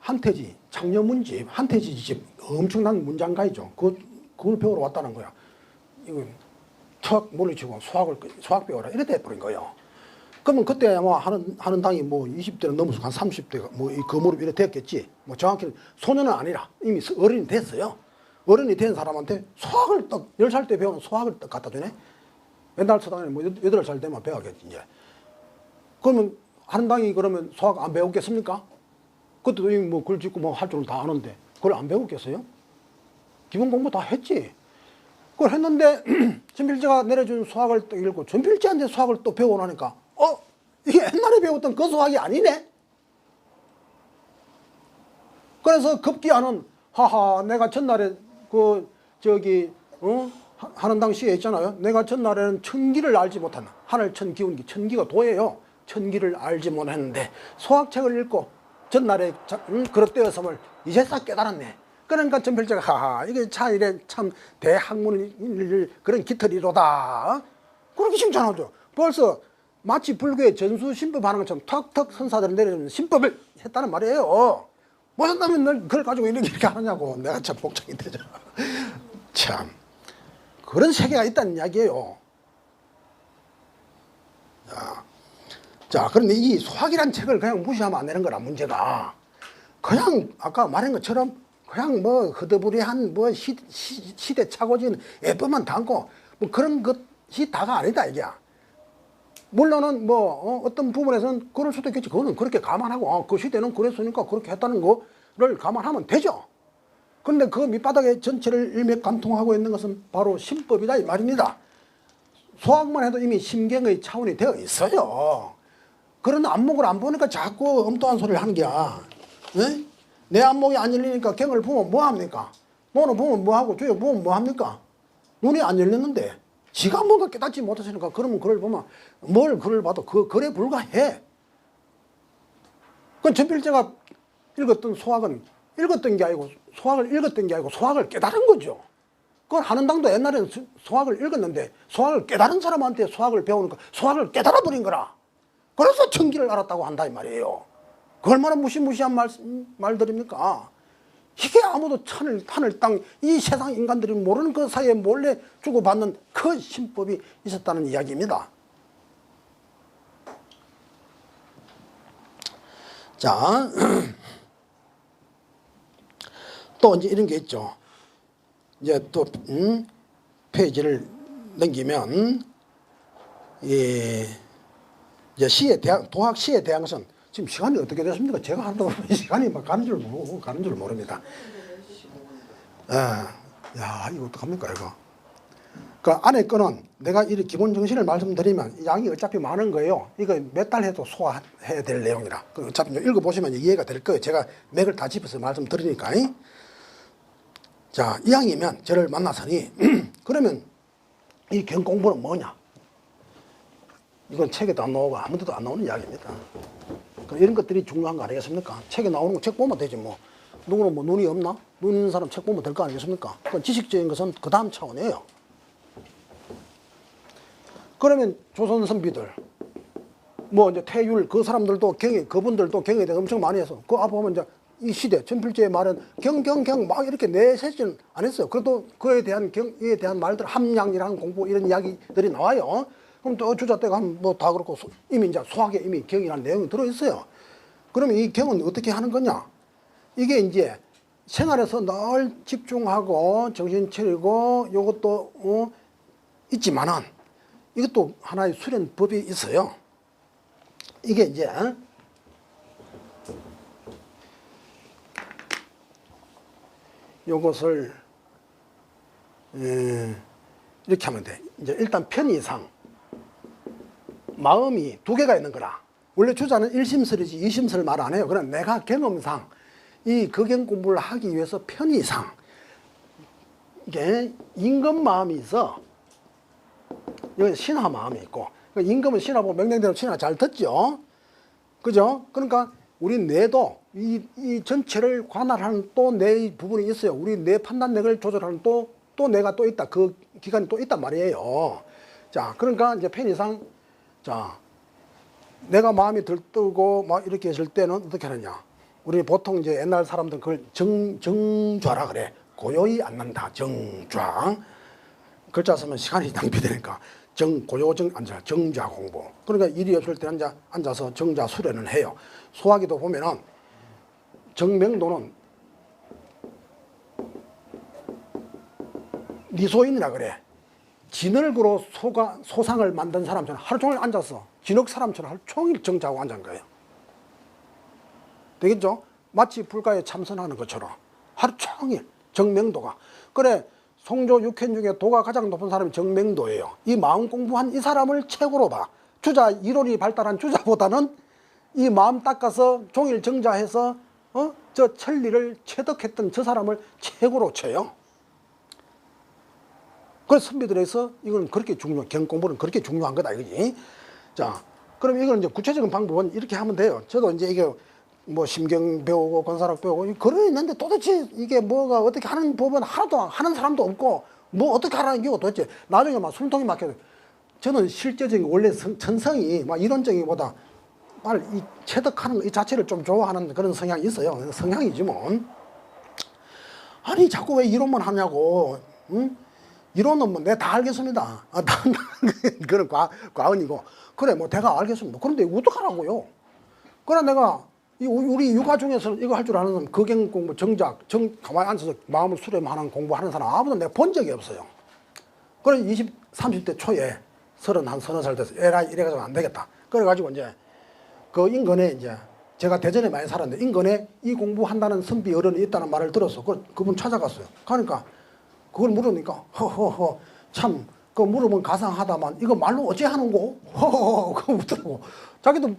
한태지 창녀문집 한태지 집 엄청난 문장가이죠. 그걸 배우러 왔다는 거야. 이거 수학 물리치고 수학 배워라 이렇게 해버린 거예요. 그러면 그때 아마 한원당이 뭐 20대는 넘어서 한 30대가 뭐 이 그 무릎 이렇게 됐겠지. 뭐 정확히는 소년은 아니라 이미 어른이 됐어요. 어른이 된 사람한테 수학을 딱 10살 때 배우는 수학을 딱 갖다 주네. 옛날 서당에 뭐 8살 때만 배워야겠지 이제. 그러면 한당이 그러면 수학 안 배웠겠습니까? 그때도 이미 뭐 글 짓고 뭐 할 줄은 다 아는데 그걸 안 배웠겠어요? 기본 공부 다 했지. 그걸 했는데 전필재가 내려준 수학을 또 읽고 전필재한테 수학을 또 배워나니까 이게 옛날에 배웠던 그 수학이 아니네. 그래서 급기야는 하하 내가 전날에 한원당 시에 있잖아요. 내가 전날에는 천기를 알지 못한다. 하늘 천기운기 천기가 도예요. 천기를 알지 못했는데 수학책을 읽고 전날에 그릇되었음을 이제서 깨달았네. 그러니까 전필재가 하하 이게 참 대학문일 그런 깃털이로다. 그렇게 칭찬하죠. 벌써 마치 불교의 전수 신법하는 것처럼 턱턱 선사들을 내려주는 신법을 했다는 말이에요. 못한다면 널 그걸 가지고 이렇게 하느냐고. 내가 참 복잡이 되죠. 참 그런 세계가 있다는 이야기예요. 자, 그런데 이 수학이란 책을 그냥 무시하면 안 되는 거라 문제가. 그냥 아까 말한 것처럼 그냥 뭐 허드부리한 뭐 시대착오진 예법만 담고 뭐 그런 것 그것이 다가 아니다 이게. 물론은 뭐 어떤 부분에서는 그럴 수도 있겠지. 그거는 그렇게 감안하고 그 시대는 그랬으니까 그렇게 했다는 거를 감안하면 되죠. 그런데 그 밑바닥에 전체를 일맥감통하고 있는 것은 바로 신법이다 이 말입니다. 소학만 해도 이미 심경의 차원이 되어 있어요. 그런 안목을 안 보니까 자꾸 엉뚱한 소리를 하는 게야. 네? 내 안목이 안 열리니까 경을 보면 뭐합니까? 너는 보면 뭐하고 주여 보면 뭐합니까? 눈이 안 열렸는데 지가 뭔가 깨닫지 못하시니까 그러면 글을 보면 뭘 글을 봐도 그 글에 불과해. 그건 전필제가 읽었던 소학은 읽었던 게 아니고 소학을 읽었던 게 아니고 소학을 깨달은 거죠. 그건 한원당도 옛날에는 소학을 읽었는데 소학을 깨달은 사람한테 소학을 배우니까 소학을 깨달아 버린 거라. 그래서 천기를 알았다고 한다 이 말이에요. 그 얼마나 무시무시한 말들입니까? 이게 아무도 하늘 땅 이 세상 인간들이 모르는 그 사이에 몰래 주고받는 그 신법이 있었다는 이야기입니다. 자, 또 이제 이런 게 있죠. 이제 또 페이지를 넘기면 이제 도학 시에 대한 것은 지금 시간이 어떻게 됐습니까? 제가 하다 보면 시간이 막 가는 줄 모르고 가는 줄 모릅니다. 야, 이거 어떡합니까, 이거? 그 안에 거는 내가 이 기본 정신을 말씀드리면 양이 어차피 많은 거예요. 이거 몇 달 해도 소화해야 될 내용이라. 어차피 읽어보시면 이해가 될 거예요. 제가 맥을 다 짚어서 말씀드리니까. 자, 이왕이면 저를 만나서니 그러면 이 경공부는 뭐냐? 이건 책에도 안 나오고 아무 데도 안 나오는 이야기입니다. 이런 것들이 중요한 거 아니겠습니까? 책에 나오는 거 책 보면 되지 뭐. 누구는 뭐 눈이 없나? 눈 있는 사람 책 보면 될 거 아니겠습니까? 그건 지식적인 것은 그 다음 차원이에요. 그러면 조선 선비들, 뭐 이제 태율 그 사람들도 그분들도 경에 대해 엄청 많이 해서 그 앞에 보면 이제 이 시대 전필제의 말은 경경경 막 이렇게 내세지는 안 했어요. 그래도 그에 대한 경에 대한 말들 함량이라는 공부 이런 이야기들이 나와요. 그럼 또 주자 때가 뭐 다 그렇고 이미 이제 소학에 이미 경이라는 내용이 들어 있어요. 그러면 이 경은 어떻게 하는 거냐? 이게 이제 생활에서 늘 집중하고 정신 차리고 요것도 있지만은 이것도 하나의 수련법이 있어요. 이게 이제 요것을 이렇게 하면 돼. 이제 일단 편의상 마음이 두 개가 있는 거라. 원래 주자는 일심설이지 이심설 말 안 해요. 그럼 내가 경험상 이 거경 공부를 하기 위해서 편의상 이게 임금 마음이 있어. 여기 신하 마음이 있고, 임금은 신하고 명령대로 신하 잘 듣죠. 그죠? 그러니까 우리 뇌도 이 전체를 관할하는 또 뇌의 부분이 있어요. 우리 뇌 판단력을 조절하는 또 뇌가 또 있다. 그 기관이 또 있단 말이에요. 자, 그러니까 이제 편의상, 자, 내가 마음이 들뜨고 막 이렇게 했을 때는 어떻게 하느냐. 우리 보통 이제 옛날 사람들 그걸 정좌라 그래. 고요히 앉는다. 정좌. 글자 쓰면 시간이 낭비되니까 고요정 앉아 정좌 공부. 그러니까 일이 없을 때 앉아서 정좌 수련을 해요. 소화기도 보면은 정명도는 니소인이라 그래. 진흙으로 소상을 만든 사람처럼 하루 종일 앉아서 진흙 사람처럼 하루 종일 정자하고 앉은 거예요. 되겠죠? 마치 불가에 참선하는 것처럼 하루 종일 정명도가. 그래, 송조 6현 중에 도가 가장 높은 사람이 정명도예요. 이 마음 공부한 이 사람을 최고로 봐. 주자 이론이 발달한 주자보다는 이 마음 닦아서 종일 정자해서 저 천리를 체득했던 저 사람을 최고로 쳐요. 그래서 선비들에서 이건 그렇게 경 공부는 그렇게 중요한 거다 이거지. 자, 그럼 이건 이제 구체적인 방법은 이렇게 하면 돼요. 저도 이제 이게 뭐 심경 배우고 권사락 배우고 그러 있는데 도대체 이게 뭐가 어떻게 하는 법은 하나도 하는 사람도 없고 뭐 어떻게 하라는 게 도대체 나중에 막 숨통이 막혀서 저는 실제적인 원래 천성이 막 이론적이보다 빨리 이 체득하는 이 자체를 좀 좋아하는 그런 성향이 있어요. 성향이지 뭐. 아니 자꾸 왜 이론만 하냐고. 응? 이론은 뭐 내가 다 알겠습니다. 그런 과언이고. 그래 뭐 내가 알겠습니다. 그런데 어떡하라고요. 그래 내가 우리 육아 중에서 이거 할 줄 아는 사람 거경 공부 정작 가만히 앉아서 마음을 수렴하는 공부하는 사람 아무도 내가 본 적이 없어요. 그래 30대 초에 한 서너 살 돼서 에라 이래가지고 안 되겠다. 그래가지고 이제 그 인근에 이제 제가 대전에 많이 살았는데 인근에 이 공부한다는 선비 어른이 있다는 말을 들어서 그분 찾아갔어요. 그러니까 그걸 물으니까 허허허 참 그 물으면 가상하다만 이거 말로 어찌 하는고 허허허 그거 묻더라고. 자기도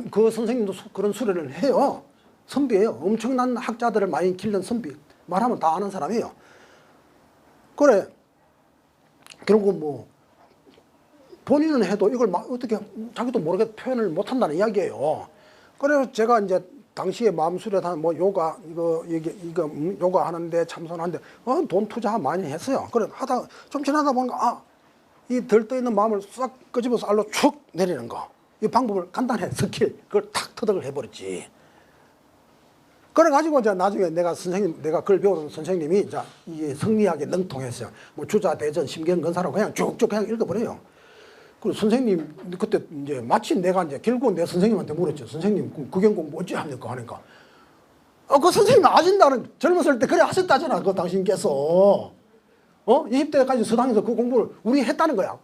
그 선생님도 그런 수련을 해요. 선비예요. 엄청난 학자들을 많이 길른 선비. 말하면 다 아는 사람이에요. 그래 결국 뭐 본인은 해도 이걸 막 어떻게 자기도 모르게 표현을 못한다는 이야기예요. 그래서 제가 이제 당시에 마음수련한 뭐 요가 이거 요가 하는데 참선하는데 돈 투자 많이 했어요. 그래 하다 좀 지나다 보니까 이 들떠 있는 마음을 싹 끄집어서 알로 축 내리는 거. 이 방법을 간단해 스킬 그걸 탁 터득을 해버렸지. 그래가지고 이제 나중에 내가 그걸 배우는 선생님이 이제 이 성리학에 능통했어요. 뭐 주자, 대전, 심경건사라고 그냥 쭉쭉 그냥 읽어버려요. 그리고 선생님 그때 이제 마침 내가 이제 결국은 내 선생님한테 물었죠. 선생님 구경 공부 어찌 합니까 하니까 그 선생님 아신다는 젊었을 때 그래 하셨다잖아. 그 당신께서 20대까지 서당에서 그 공부를 우리 했다는 거야.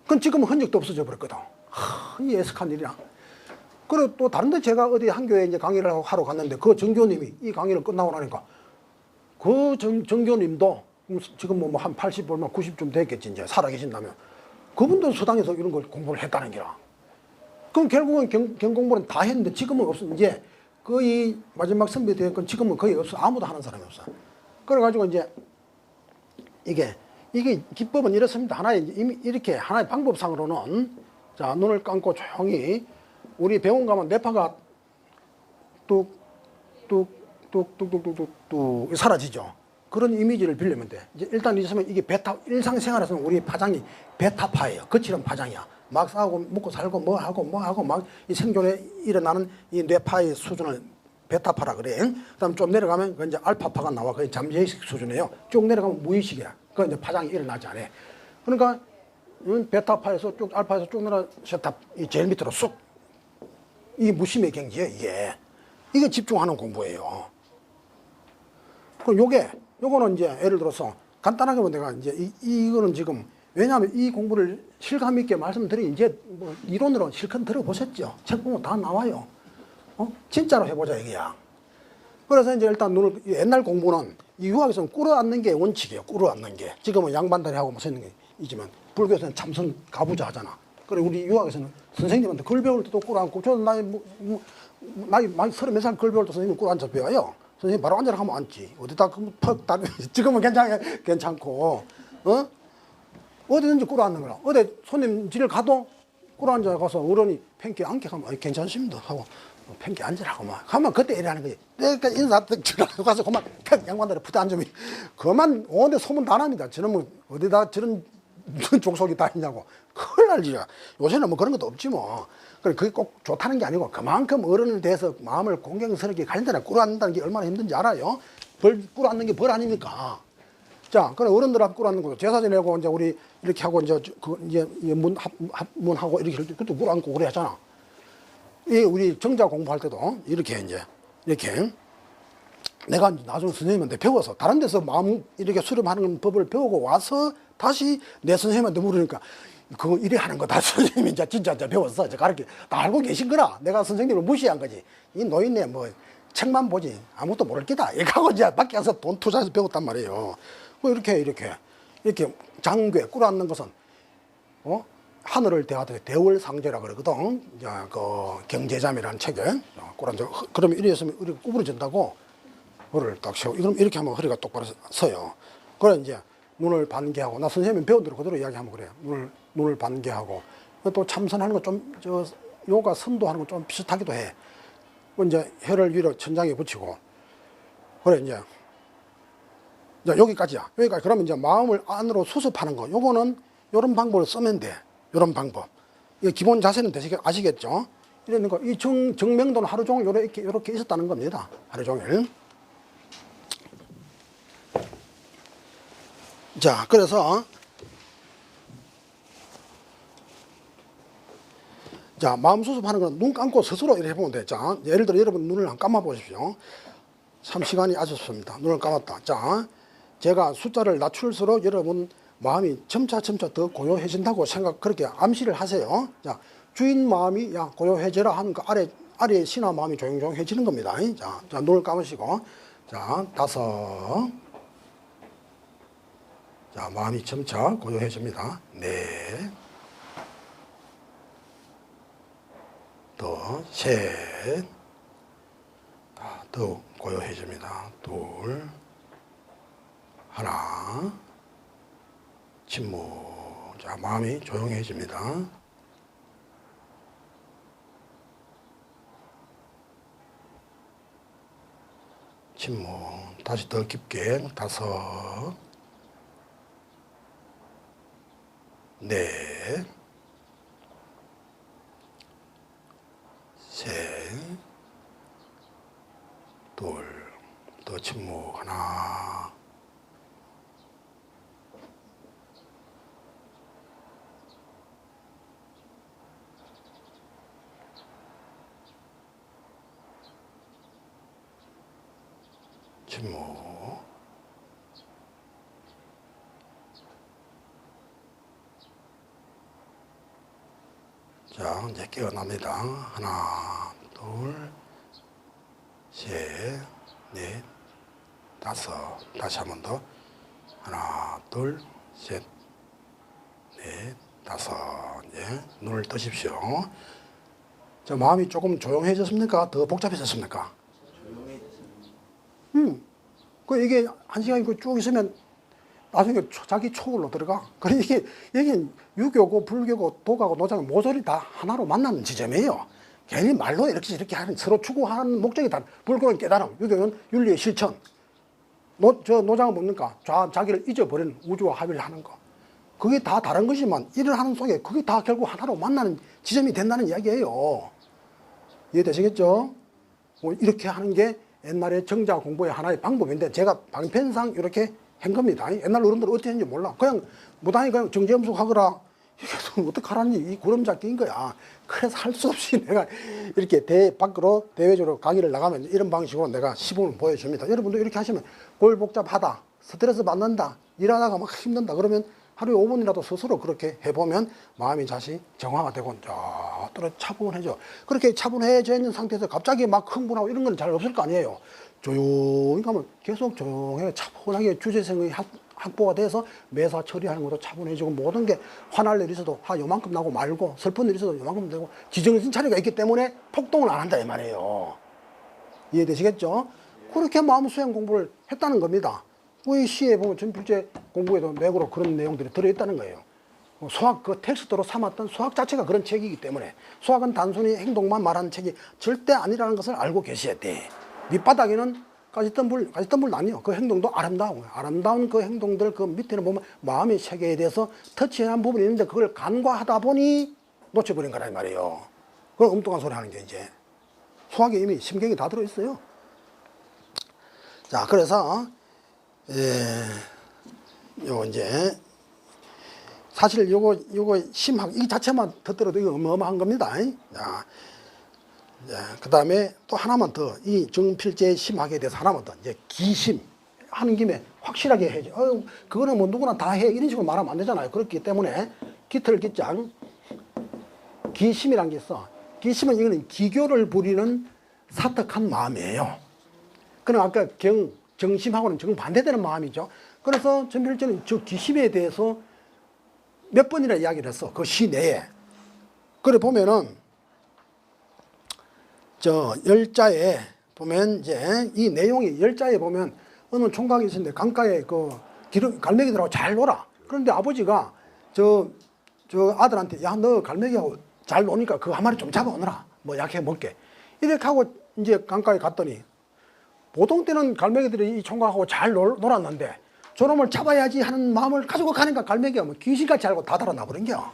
그건 지금은 흔적도 없어져 버렸거든. 이 애석한 일이야. 그리고 또 다른 데 제가 어디 한 교회에 이제 강의를 하러 갔는데 그 정교님이 이 강의를 끝나고 나니까 그 정교님도 지금 뭐 한 80, 얼마 90쯤 됐겠지 이제 살아계신다면 그분도 서당에서 이런 걸 공부를 했다는 게라. 그럼 결국은 경공부는 다 했는데 지금은 없어. 이제 거의 마지막 선배 되었건 지금은 거의 없어. 아무도 하는 사람이 없어. 그래가지고 이제 이게 기법은 이렇습니다. 이렇게 하나의 방법상으로는 자 눈을 감고 조용히 우리 병원 가면 뇌파가 뚝뚝뚝뚝뚝뚝뚝 사라지죠. 그런 이미지를 빌리면 돼. 이제 일단 있으면 이게 일상생활에서는 우리 파장이 베타파예요. 거칠은 파장이야. 막 싸우고 먹고 살고 뭐 하고 막 이 생존에 일어나는 이 뇌파의 수준을 베타파라 그래. 그다음 좀 내려가면 그 이제 알파파가 나와. 그게 잠재의식 수준이에요. 쭉 내려가면 무의식이야. 그 이제 파장이 일어나지 않아. 그러니까 베타파에서 쭉 알파에서 쭉 내려 세탑 이 제일 밑으로 쑥. 이 무심의 경지예요. 이게 집중하는 공부예요. 그럼 요거는 이제 예를 들어서 간단하게 보면 내가 이제 이거는 지금 왜냐하면 이 공부를 실감 있게 말씀드리 이제 뭐 이론으로 실컷 들어보셨죠. 책 보면 다 나와요. 진짜로 해보자 이게야. 그래서 이제 일단 옛날 공부는 이 유학에서는 꿇어앉는 게 원칙이에요. 꿇어앉는 게. 지금은 양반다리 하고 뭐 쓰는 게 있지만 불교에서는 참선 가부좌 하잖아. 그래 우리 유학에서는 선생님한테 글 배울 때도 꿇어앉고 저는 나이 30몇 살 글 배울 때 선생님 꿇어앉아 배워요. 선생님 바로 앉아라 하면 앉지. 어디다 퍽 지금은 괜찮고 어디든지 꿇어앉는 거라. 어디 손님 집을 가도 꿇어앉아 가서 어른이 팽기 앉게 하면 괜찮습니다 하고 팽기 앉으라고 막 하면 그때 이래하는 거지. 내가 인사 가서 그만 양반들이 푸대 앉으면 그만 오는데 소문 다 납니다. 저는 뭐 어디다 저런 족속이 다 있냐고 큰일 날지야. 요새는 뭐 그런 것도 없지 뭐. 그게 꼭 좋다는 게 아니고 그만큼 어른에 대해서 마음을 공경스럽게 가진다는 꿇어앉는다는 게 얼마나 힘든지 알아요? 꿇어앉는 게 벌 아닙니까? 자, 그래 어른들 앞 꿇어앉는 거죠. 제사 지내고 이제 우리 이렇게 하고 이제 문하고 이렇게 할 때 그것도 꿇어앉고 그래 하잖아. 우리 정자 공부할 때도 이렇게 내가 나중에 선생님한테 배워서 다른 데서 마음 이렇게 수렴하는 법을 배우고 와서 다시 내 선생님한테 물으니까 그거 이래 하는 거다. 선생님이 진짜 배웠어. 가르쳐 다 알고 계신 거라. 내가 선생님을 무시한 거지. 이 노인네 뭐 책만 보지 아무것도 모를 기다. 이렇게 하고 이제 밖에 가서 돈 투자해서 배웠단 말이에요. 이렇게 장괴 꿇어앉는 것은 하늘을 대하되 대월상제라 그러거든. 그 경제잠이라는 책에 꿇어앉아. 그러면 이랬으면 우리가 구부러진다고 허리를 딱 세우고 그럼 이렇게 하면 허리가 똑바로 서요. 그래 이제 눈을 반개하고 나 선생님 배운 대로 그대로 이야기하면 그래요. 눈을 반개하고 또 참선하는 거 좀 요가 선도하는 거 좀 비슷하기도 해. 이제 혀를 위로 천장에 붙이고 그래 이제 여기까지야. 여기까지. 그러면 이제 마음을 안으로 수습하는 거. 요거는 요런 방법을 쓰면 돼. 요런 방법. 이게 기본 자세는 아시겠죠? 이러는 거. 이 정명도는 하루 종일 요렇게 있었다는 겁니다. 하루 종일. 자, 그래서 자, 마음 수습하는 건 눈 감고 스스로 이렇게 해보면 돼. 자, 예를 들어 여러분 눈을 감아 보십시오. 참 시간이 아쉽습니다. 눈을 감았다. 자, 제가 숫자를 낮출수록 여러분 마음이 점차 더 고요해진다고 그렇게 암시를 하세요. 자, 주인 마음이 야 고요해져라 하는 그 아래 신하 마음이 조용조용해지는 겁니다. 자, 눈을 감으시고 자, 5. 자, 마음이 점차 고요해집니다. 네. 또 셋. 더 고요해집니다. 2. 하나. 침묵. 자, 마음이 조용해집니다. 침묵. 다시 더 깊게 5. 넷. 셋. 2. 더 침묵. 하나. 침묵. 자, 이제 깨어납니다. 하나, 둘, 셋, 넷, 5. 다시 한 번 더. 하나, 둘, 셋, 넷, 5. 이제 눈을 뜨십시오. 자, 마음이 조금 조용해졌습니까? 더 복잡해졌습니까? 이게 1시간 쭉 있으면 나중에 자기 초월로 들어가. 그래 이게 유교고 불교고 도가고 노자고 모조리 다 하나로 만나는 지점이에요. 괜히 말로 이렇게 하는 서로 추구하는 목적이 다. 불교는 깨달음, 유교는 윤리의 실천. 노장은 뭡니까? 자기를 잊어버리는 우주와 합의를 하는 거. 그게 다 다른 것이지만 일을 하는 속에 그게 다 결국 하나로 만나는 지점이 된다는 이야기예요. 이해되시겠죠? 이렇게 하는 게 옛날에 정자 공부의 하나의 방법인데 제가 방편상 이렇게 한 겁니다. 옛날 어른들은 어떻게 했는지 몰라. 그냥 무단히 그냥 정제음수 하거라. 이게 어떡하라니 이 구름자 낀 거야. 그래서 할 수 없이 내가 이렇게 밖으로 대외적으로 강의를 나가면 이런 방식으로 내가 시범을 보여줍니다. 여러분도 이렇게 하시면 골 복잡하다, 스트레스 받는다, 일하다가 막 힘든다 그러면 하루에 5분이라도 스스로 그렇게 해보면 마음이 다시 정화가 되고 차분해져. 그렇게 차분해져 있는 상태에서 갑자기 막 흥분하고 이런 건 잘 없을 거 아니에요. 조용히 가면 계속 조용하게 차분하게 주제성의 확보가 돼서 매사 처리하는 것도 차분해지고 모든 게 화날 일 있어도 요만큼 나고 말고 슬픈 일 있어도 요만큼 되고 지정신 차리가 있기 때문에 폭동을 안 한다 이 말이에요. 이해되시겠죠? 그렇게 마음 수행 공부를 했다는 겁니다. 이 시에 보면 전필제 공부에도 맥으로 그런 내용들이 들어있다는 거예요. 수학 그 텍스트로 삼았던 수학 자체가 그런 책이기 때문에 수학은 단순히 행동만 말하는 책이 절대 아니라는 것을 알고 계셔야 돼. 밑바닥에는 가시덤불 아니요. 그 행동도 아름다운 거예요. 아름다운 그 행동들 그 밑에는 보면 마음의 세계에 대해서 터치한 부분이 있는데 그걸 간과하다 보니 놓쳐버린 거라 이 말이에요. 그건 엉뚱한 소리 하는 게 이제 수학에 이미 심경이 다 들어있어요. 자, 그래서 요 이제 사실 요거 심학 이 자체만 듣더라도 이거 어마어마한 겁니다. 자, 그 다음에 또 하나만 더 이 정필제 심학에 대해서 하나만 더 이제 기심 하는 김에 확실하게 해야죠. 그거는 뭐 누구나 다 해 이런 식으로 말하면 안 되잖아요. 그렇기 때문에 기틀 기장 기심이란 게 있어. 기심은 이거는 기교를 부리는 사특한 마음이에요. 그럼 아까 정심하고는 정반대되는 마음이죠. 그래서 정필제는 저 기심에 대해서 몇 번이나 이야기를 했어. 그 시 내에. 그래 보면은 저 열자에 보면 이제 이 내용이 열자에 보면 어느 총각이 있었는데 강가에 그 갈매기들하고 잘 놀아. 그런데 아버지가 저 아들한테 야 너 갈매기하고 잘 노니까 그거 한 마리 좀 잡아오너라. 뭐 약해 먹게. 이렇게 하고 이제 강가에 갔더니 보통 때는 갈매기들이 이 총각하고 잘 놀았는데 저놈을 잡아야지 하는 마음을 가지고 가니까 갈매기가 뭐 귀신같이 알고 다 달아나 버린 거야.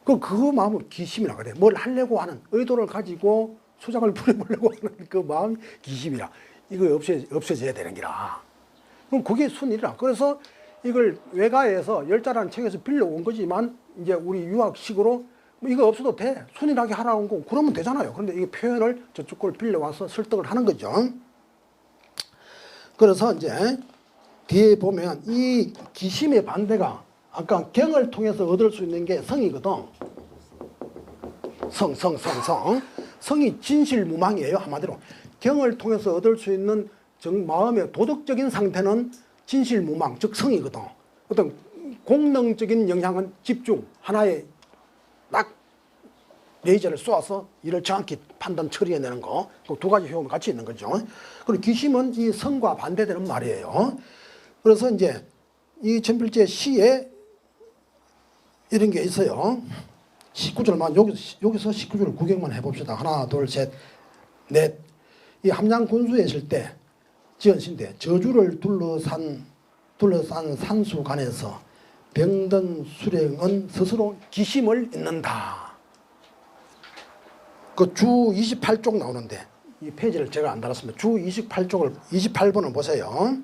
그 마음을 기심이라고 그래. 뭘 하려고 하는 의도를 가지고 수작을 부려보려고 하는 그 마음이 기심이라. 이거 없어져야 되는 기라. 그럼 그게 순이라. 그래서 이걸 외가에서 열자라는 책에서 빌려온 거지만 이제 우리 유학식으로 뭐 이거 없어도 돼. 순일하게 하라는 거 그러면 되잖아요. 그런데 이게 표현을 저쪽 걸 빌려와서 설득을 하는 거죠. 그래서 이제 뒤에 보면 이 기심의 반대가 아까 경을 통해서 얻을 수 있는 게 성이거든. 성. 성이 진실무망이에요. 한마디로. 경을 통해서 얻을 수 있는 마음의 도덕적인 상태는 진실무망, 즉 성이거든. 어떤 공능적인 영향은 집중, 하나에 딱 레이저를 쏘아서 이를 정확히 판단 처리해내는 거. 그 두 가지 효험이 같이 있는 거죠. 그리고 기심은 이 성과 반대되는 말이에요. 그래서 이제 이 천필제 시에 이런 게 있어요. 19절만 여기서 19절 구경만 해봅시다. 하나, 둘, 셋, 넷. 이 함양 군수에 있을 때 지은신데 저주를 둘러싼 산수간에서 병든 수령은 스스로 기심을 잊는다. 그 주 28쪽 나오는데 이 페이지를 제가 안 달았습니다. 주 28쪽을 28번을 보세요.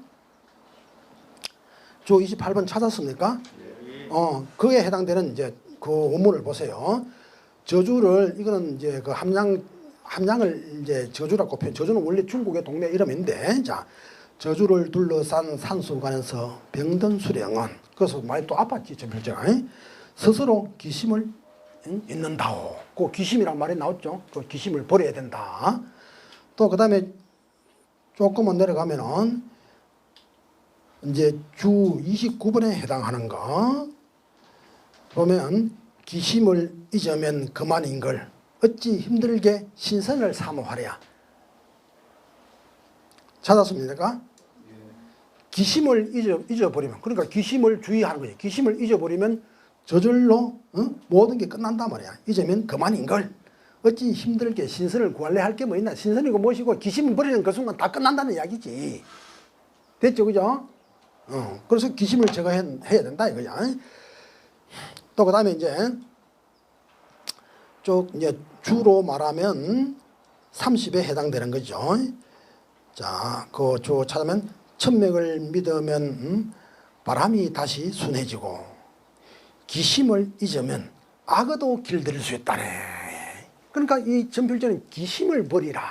주 28번 찾았습니까? 그에 해당되는 이제 그 원문을 보세요. 저주를 이거는 이제 그 함양을 이제 저주라고 표현. 저주는 원래 중국의 동네 이름인데, 자 저주를 둘러싼 산수간에서 병든 수령은 그래서 많이 또 아팠지 전필제가 스스로 기심을 잊는다오. 그 기심이란 말이 나왔죠. 그 기심을 버려야 된다. 또 그 다음에 조금만 내려가면은 이제 주 29번에 해당하는 거 보면 기심을 잊으면 그만인 걸 어찌 힘들게 신선을 사모하랴. 찾았습니까? 기심을 잊어버리면, 그러니까 기심을 주의하는 거지. 기심을 잊어버리면 저절로 모든 게 끝난단 말이야. 잊으면 그만인 걸 어찌 힘들게 신선을 구하려 할 게 뭐 있나. 신선이고 무엇이고 기심을 버리는 그 순간 다 끝난다는 이야기지. 됐죠, 그죠? 그래서 기심을 제거해야 된다 이거야. 또 그 다음에 이제 이제 주로 말하면 30에 해당되는 거죠. 자, 그 주 찾으면 천명을 믿으면 바람이 다시 순해지고 기심을 잊으면 악어도 길들일 수 있다네. 그러니까 이 전필제는 기심을 버리라.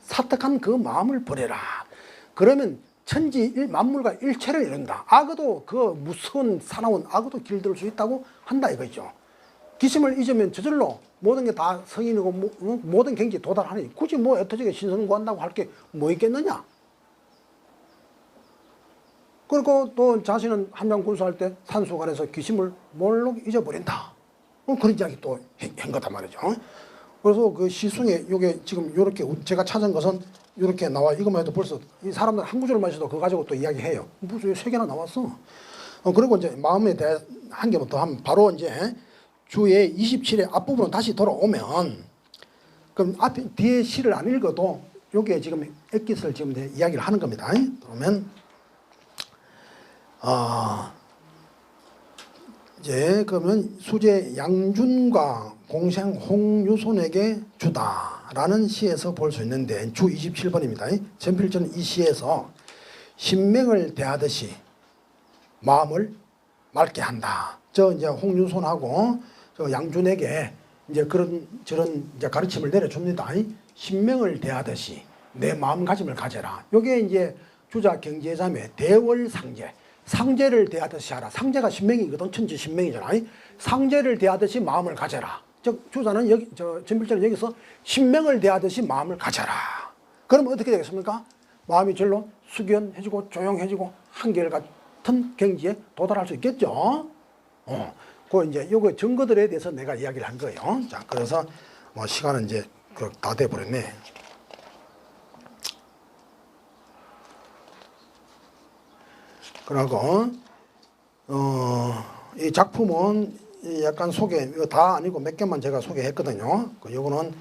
사특한 그 마음을 버려라. 그러면 천지 만물과 일체를 이룬다. 악어도 그 무서운 사나운 악어도 길들일 수 있다고 한다 이거죠. 기심을 잊으면 저절로 모든 게 다 성인이고 모든 경지에 도달하니 굳이 뭐 애터지게 신선 구한다고 할 게 뭐 있겠느냐. 그리고 또 자신은 함양 군수할 때 산수간에서 기심을 뭘로 잊어버린다. 그런 이야기 또 한 거단 말이죠. 그래서 그 시중에 요게 지금 요렇게 제가 찾은 것은 이렇게 나와. 이것만 해도 벌써 이 사람들 한 구절만 있어도 그거 가지고 또 이야기해요. 무슨 세 개나 나왔어. 그리고 이제 마음에 대해 한 개만 더 하면 바로 이제 주의 27의 앞부분으로 다시 돌아오면 그럼 앞에 뒤에 시를 안 읽어도 요게 지금 액깃을 지금 이야기를 하는 겁니다. 그러면 이제 그러면 수제 양준과 공생 홍유손에게 주다라는 시에서 볼 수 있는데 주 27번입니다. 전필제는 이 시에서 신명을 대하듯이 마음을 맑게 한다. 저 이제 홍유손하고 저 양준에게 이제 저런 이제 가르침을 내려줍니다. 신명을 대하듯이 내 마음가짐을 가져라. 요게 이제 주자 경제자매 대월상제. 상제를 대하듯이 하라. 상제가 신명이거든. 천지 신명이잖아. 상제를 대하듯이 마음을 가져라. 즉 주자는 여기 전필제는 여기서 신명을 대하듯이 마음을 가져라. 그러면 어떻게 되겠습니까? 마음이 절로 숙연해지고 조용해지고 한결같은 경지에 도달할 수 있겠죠. 그 이제 요거 증거들에 대해서 내가 이야기를 한 거예요. 자, 그래서 뭐 시간은 이제 다 돼 버렸네. 그러고 이 작품은 약간 소개, 이거 다 아니고 몇 개만 제가 소개했거든요. 요거는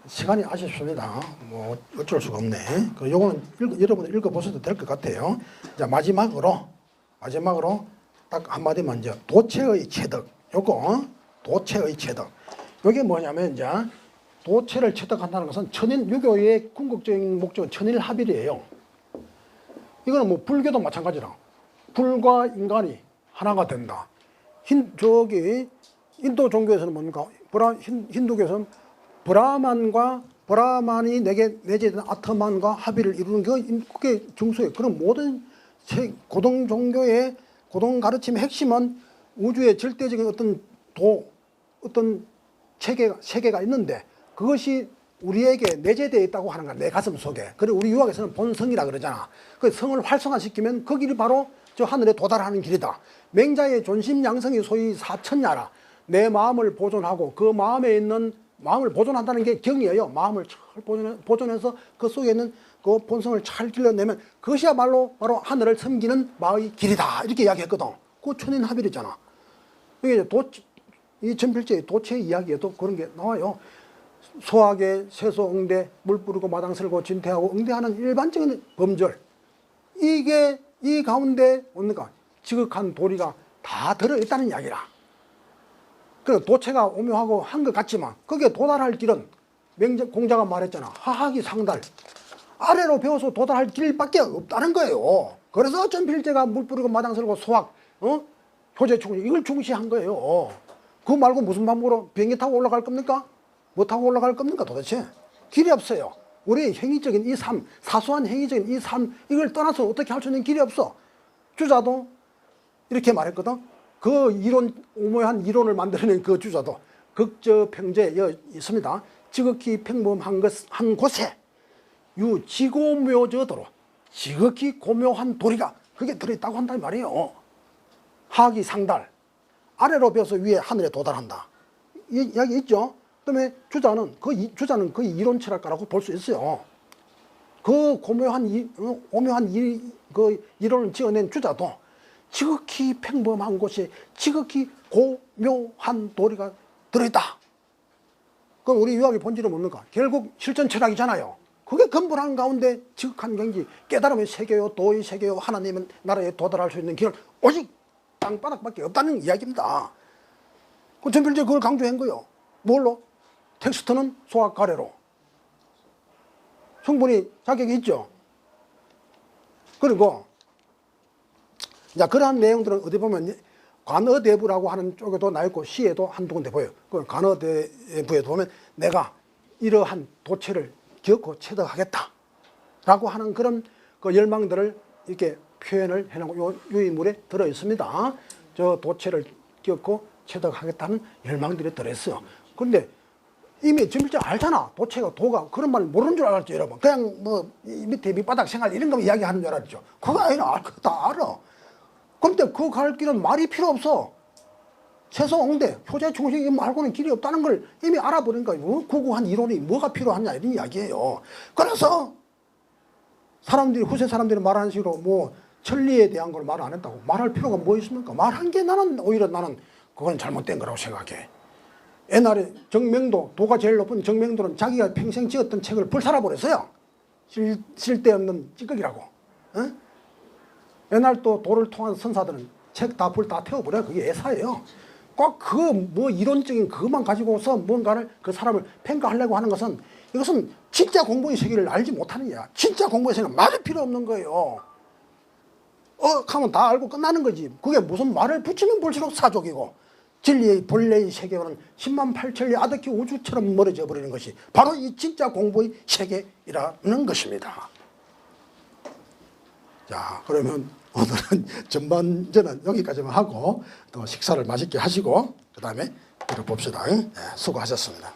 시간이 아쉽습니다. 뭐 어쩔 수가 없네. 요거는 여러분 읽어보셔도 될 것 같아요. 자, 마지막으로 딱 한마디만 이제 도체의 체득. 요거 도체의 체득. 요게 뭐냐면 이제 도체를 체득한다는 것은 천인 유교의 궁극적인 목적은 천일합일이에요. 이거는 뭐 불교도 마찬가지라. 불과 인간이 하나가 된다. 인도 종교에서는 뭡니까? 힌두교에서는 브라만이 내재된 아트만과 합의를 이루는 게 그게 정수예요. 그럼 모든 고등 종교의 고등 가르침의 핵심은 우주의 절대적인 어떤 체계가 있는데 그것이 우리에게 내재되어 있다고 하는 거야. 내 가슴 속에. 그래 우리 유학에서는 본성이라 그러잖아. 그 성을 활성화시키면 그 길이 바로 저 하늘에 도달하는 길이다. 맹자의 존심 양성이 소위 사천야라. 내 마음을 보존하고 그 마음에 있는 마음을 보존한다는 게 경이에요. 마음을 잘 보존해서 그 속에 있는 그 본성을 잘 길러내면 그것이야말로 바로 하늘을 섬기는 마의 길이다. 이렇게 이야기했거든. 그 천인합일이잖아. 이게 이 전필제의 도체 이야기에도 그런 게 나와요. 소학의 세소 응대, 물 뿌리고 마당 쓸고 진퇴하고 응대하는 일반적인 범절. 이게 이 가운데 뭡니까? 지극한 도리가 다 들어있다는 이야기라. 그래서 도체가 오묘하고 한 것 같지만 거기에 도달할 길은 공자가 말했잖아. 하하기 상달. 아래로 배워서 도달할 길밖에 없다는 거예요. 그래서 전필제가 물 뿌리고 마당 쓸고 소학, 효제 충시 이걸 중시한 거예요. 그거 말고 무슨 방법으로 비행기 타고 올라갈 겁니까? 뭐 타고 올라갈 겁니까 도대체? 길이 없어요. 우리의 행위적인 이 삶, 사소한 행위적인 이 삶, 이걸 떠나서 어떻게 할 수 있는 길이 없어. 주자도 이렇게 말했거든. 그 이론, 오묘한 이론을 만들어낸 그 주자도 극저평제에 있습니다. 지극히 평범한 한 곳에 유지고묘저도로 지극히 고묘한 도리가 그게 들어있다고 한단 말이에요. 하기 상달. 아래로 배워서 위에 하늘에 도달한다. 이 이야기 있죠? 그다음에 주자는 그 이론 철학가라고 볼 수 있어요. 그 오묘한 그 이론을 지어낸 주자도 지극히 평범한 곳에 지극히 고묘한 도리가 들어있다. 그럼 우리 유학의 본질은 뭡니까? 결국 실전 철학이잖아요. 그게 근본한 가운데 지극한 경지, 깨달음의 세계요, 도의 세계요, 하나님의 나라에 도달할 수 있는 길은 오직 땅바닥밖에 없다는 이야기입니다. 그 전필제 그걸 강조한 거예요. 뭘로? 텍스트는 소학 가래로. 충분히 자격이 있죠. 그리고 자, 그러한 내용들은 어디 보면 관어대부라고 하는 쪽에도 나 있고 시에도 한두 군데 보여요. 그 관어대부에 보면 내가 이러한 도체를 겪고 체득하겠다 라고 하는 그런 그 열망들을 이렇게 표현을 해놓고 이 인물에 들어 있습니다. 저 도체를 겪고 체득하겠다는 열망들이 들어있어요. 그런데 이미 전필제 알잖아. 도체가 도가 그런 말 모르는 줄 알았죠, 여러분. 그냥 뭐 밑에 밑바닥 생활 이런 거 이야기하는 줄 알았죠. 그거 아니라 다 알아. 근데 그 갈 길은 말이 필요 없어. 세소응대, 효제 충시 말고는 길이 없다는 걸 이미 알아버리니까 구구한 이론이 뭐가 필요하냐 이런 이야기예요. 그래서 사람들이 후세 사람들이 말하는 식으로 뭐 천리에 대한 걸 말 안 했다고 말할 필요가 뭐 있습니까? 말한 게 오히려 나는 그건 잘못된 거라고 생각해. 옛날에 정명도, 도가 제일 높은 정명도는 자기가 평생 지었던 책을 불살아버렸어요. 쓸데없는 찌꺼기라고. 어? 옛날 또 도를 통한 선사들은 책 다 불 다 태워버려. 그게 예사예요. 꼭 그 뭐 이론적인 그것만 가지고서 뭔가를 그 사람을 평가하려고 하는 것은 이것은 진짜 공부의 세계를 알지 못하는 거야. 진짜 공부의 세계는 말이 필요 없는 거예요. 하면 다 알고 끝나는 거지. 그게 무슨 말을 붙이면 볼수록 사족이고 진리의 본래의 세계와는 10만 8천리 아득히 우주처럼 멀어져 버리는 것이 바로 이 진짜 공부의 세계이라는 것입니다. 자, 그러면 오늘은 전반전은 여기까지만 하고 또 식사를 맛있게 하시고 그 다음에 들어봅시다. 네, 수고하셨습니다.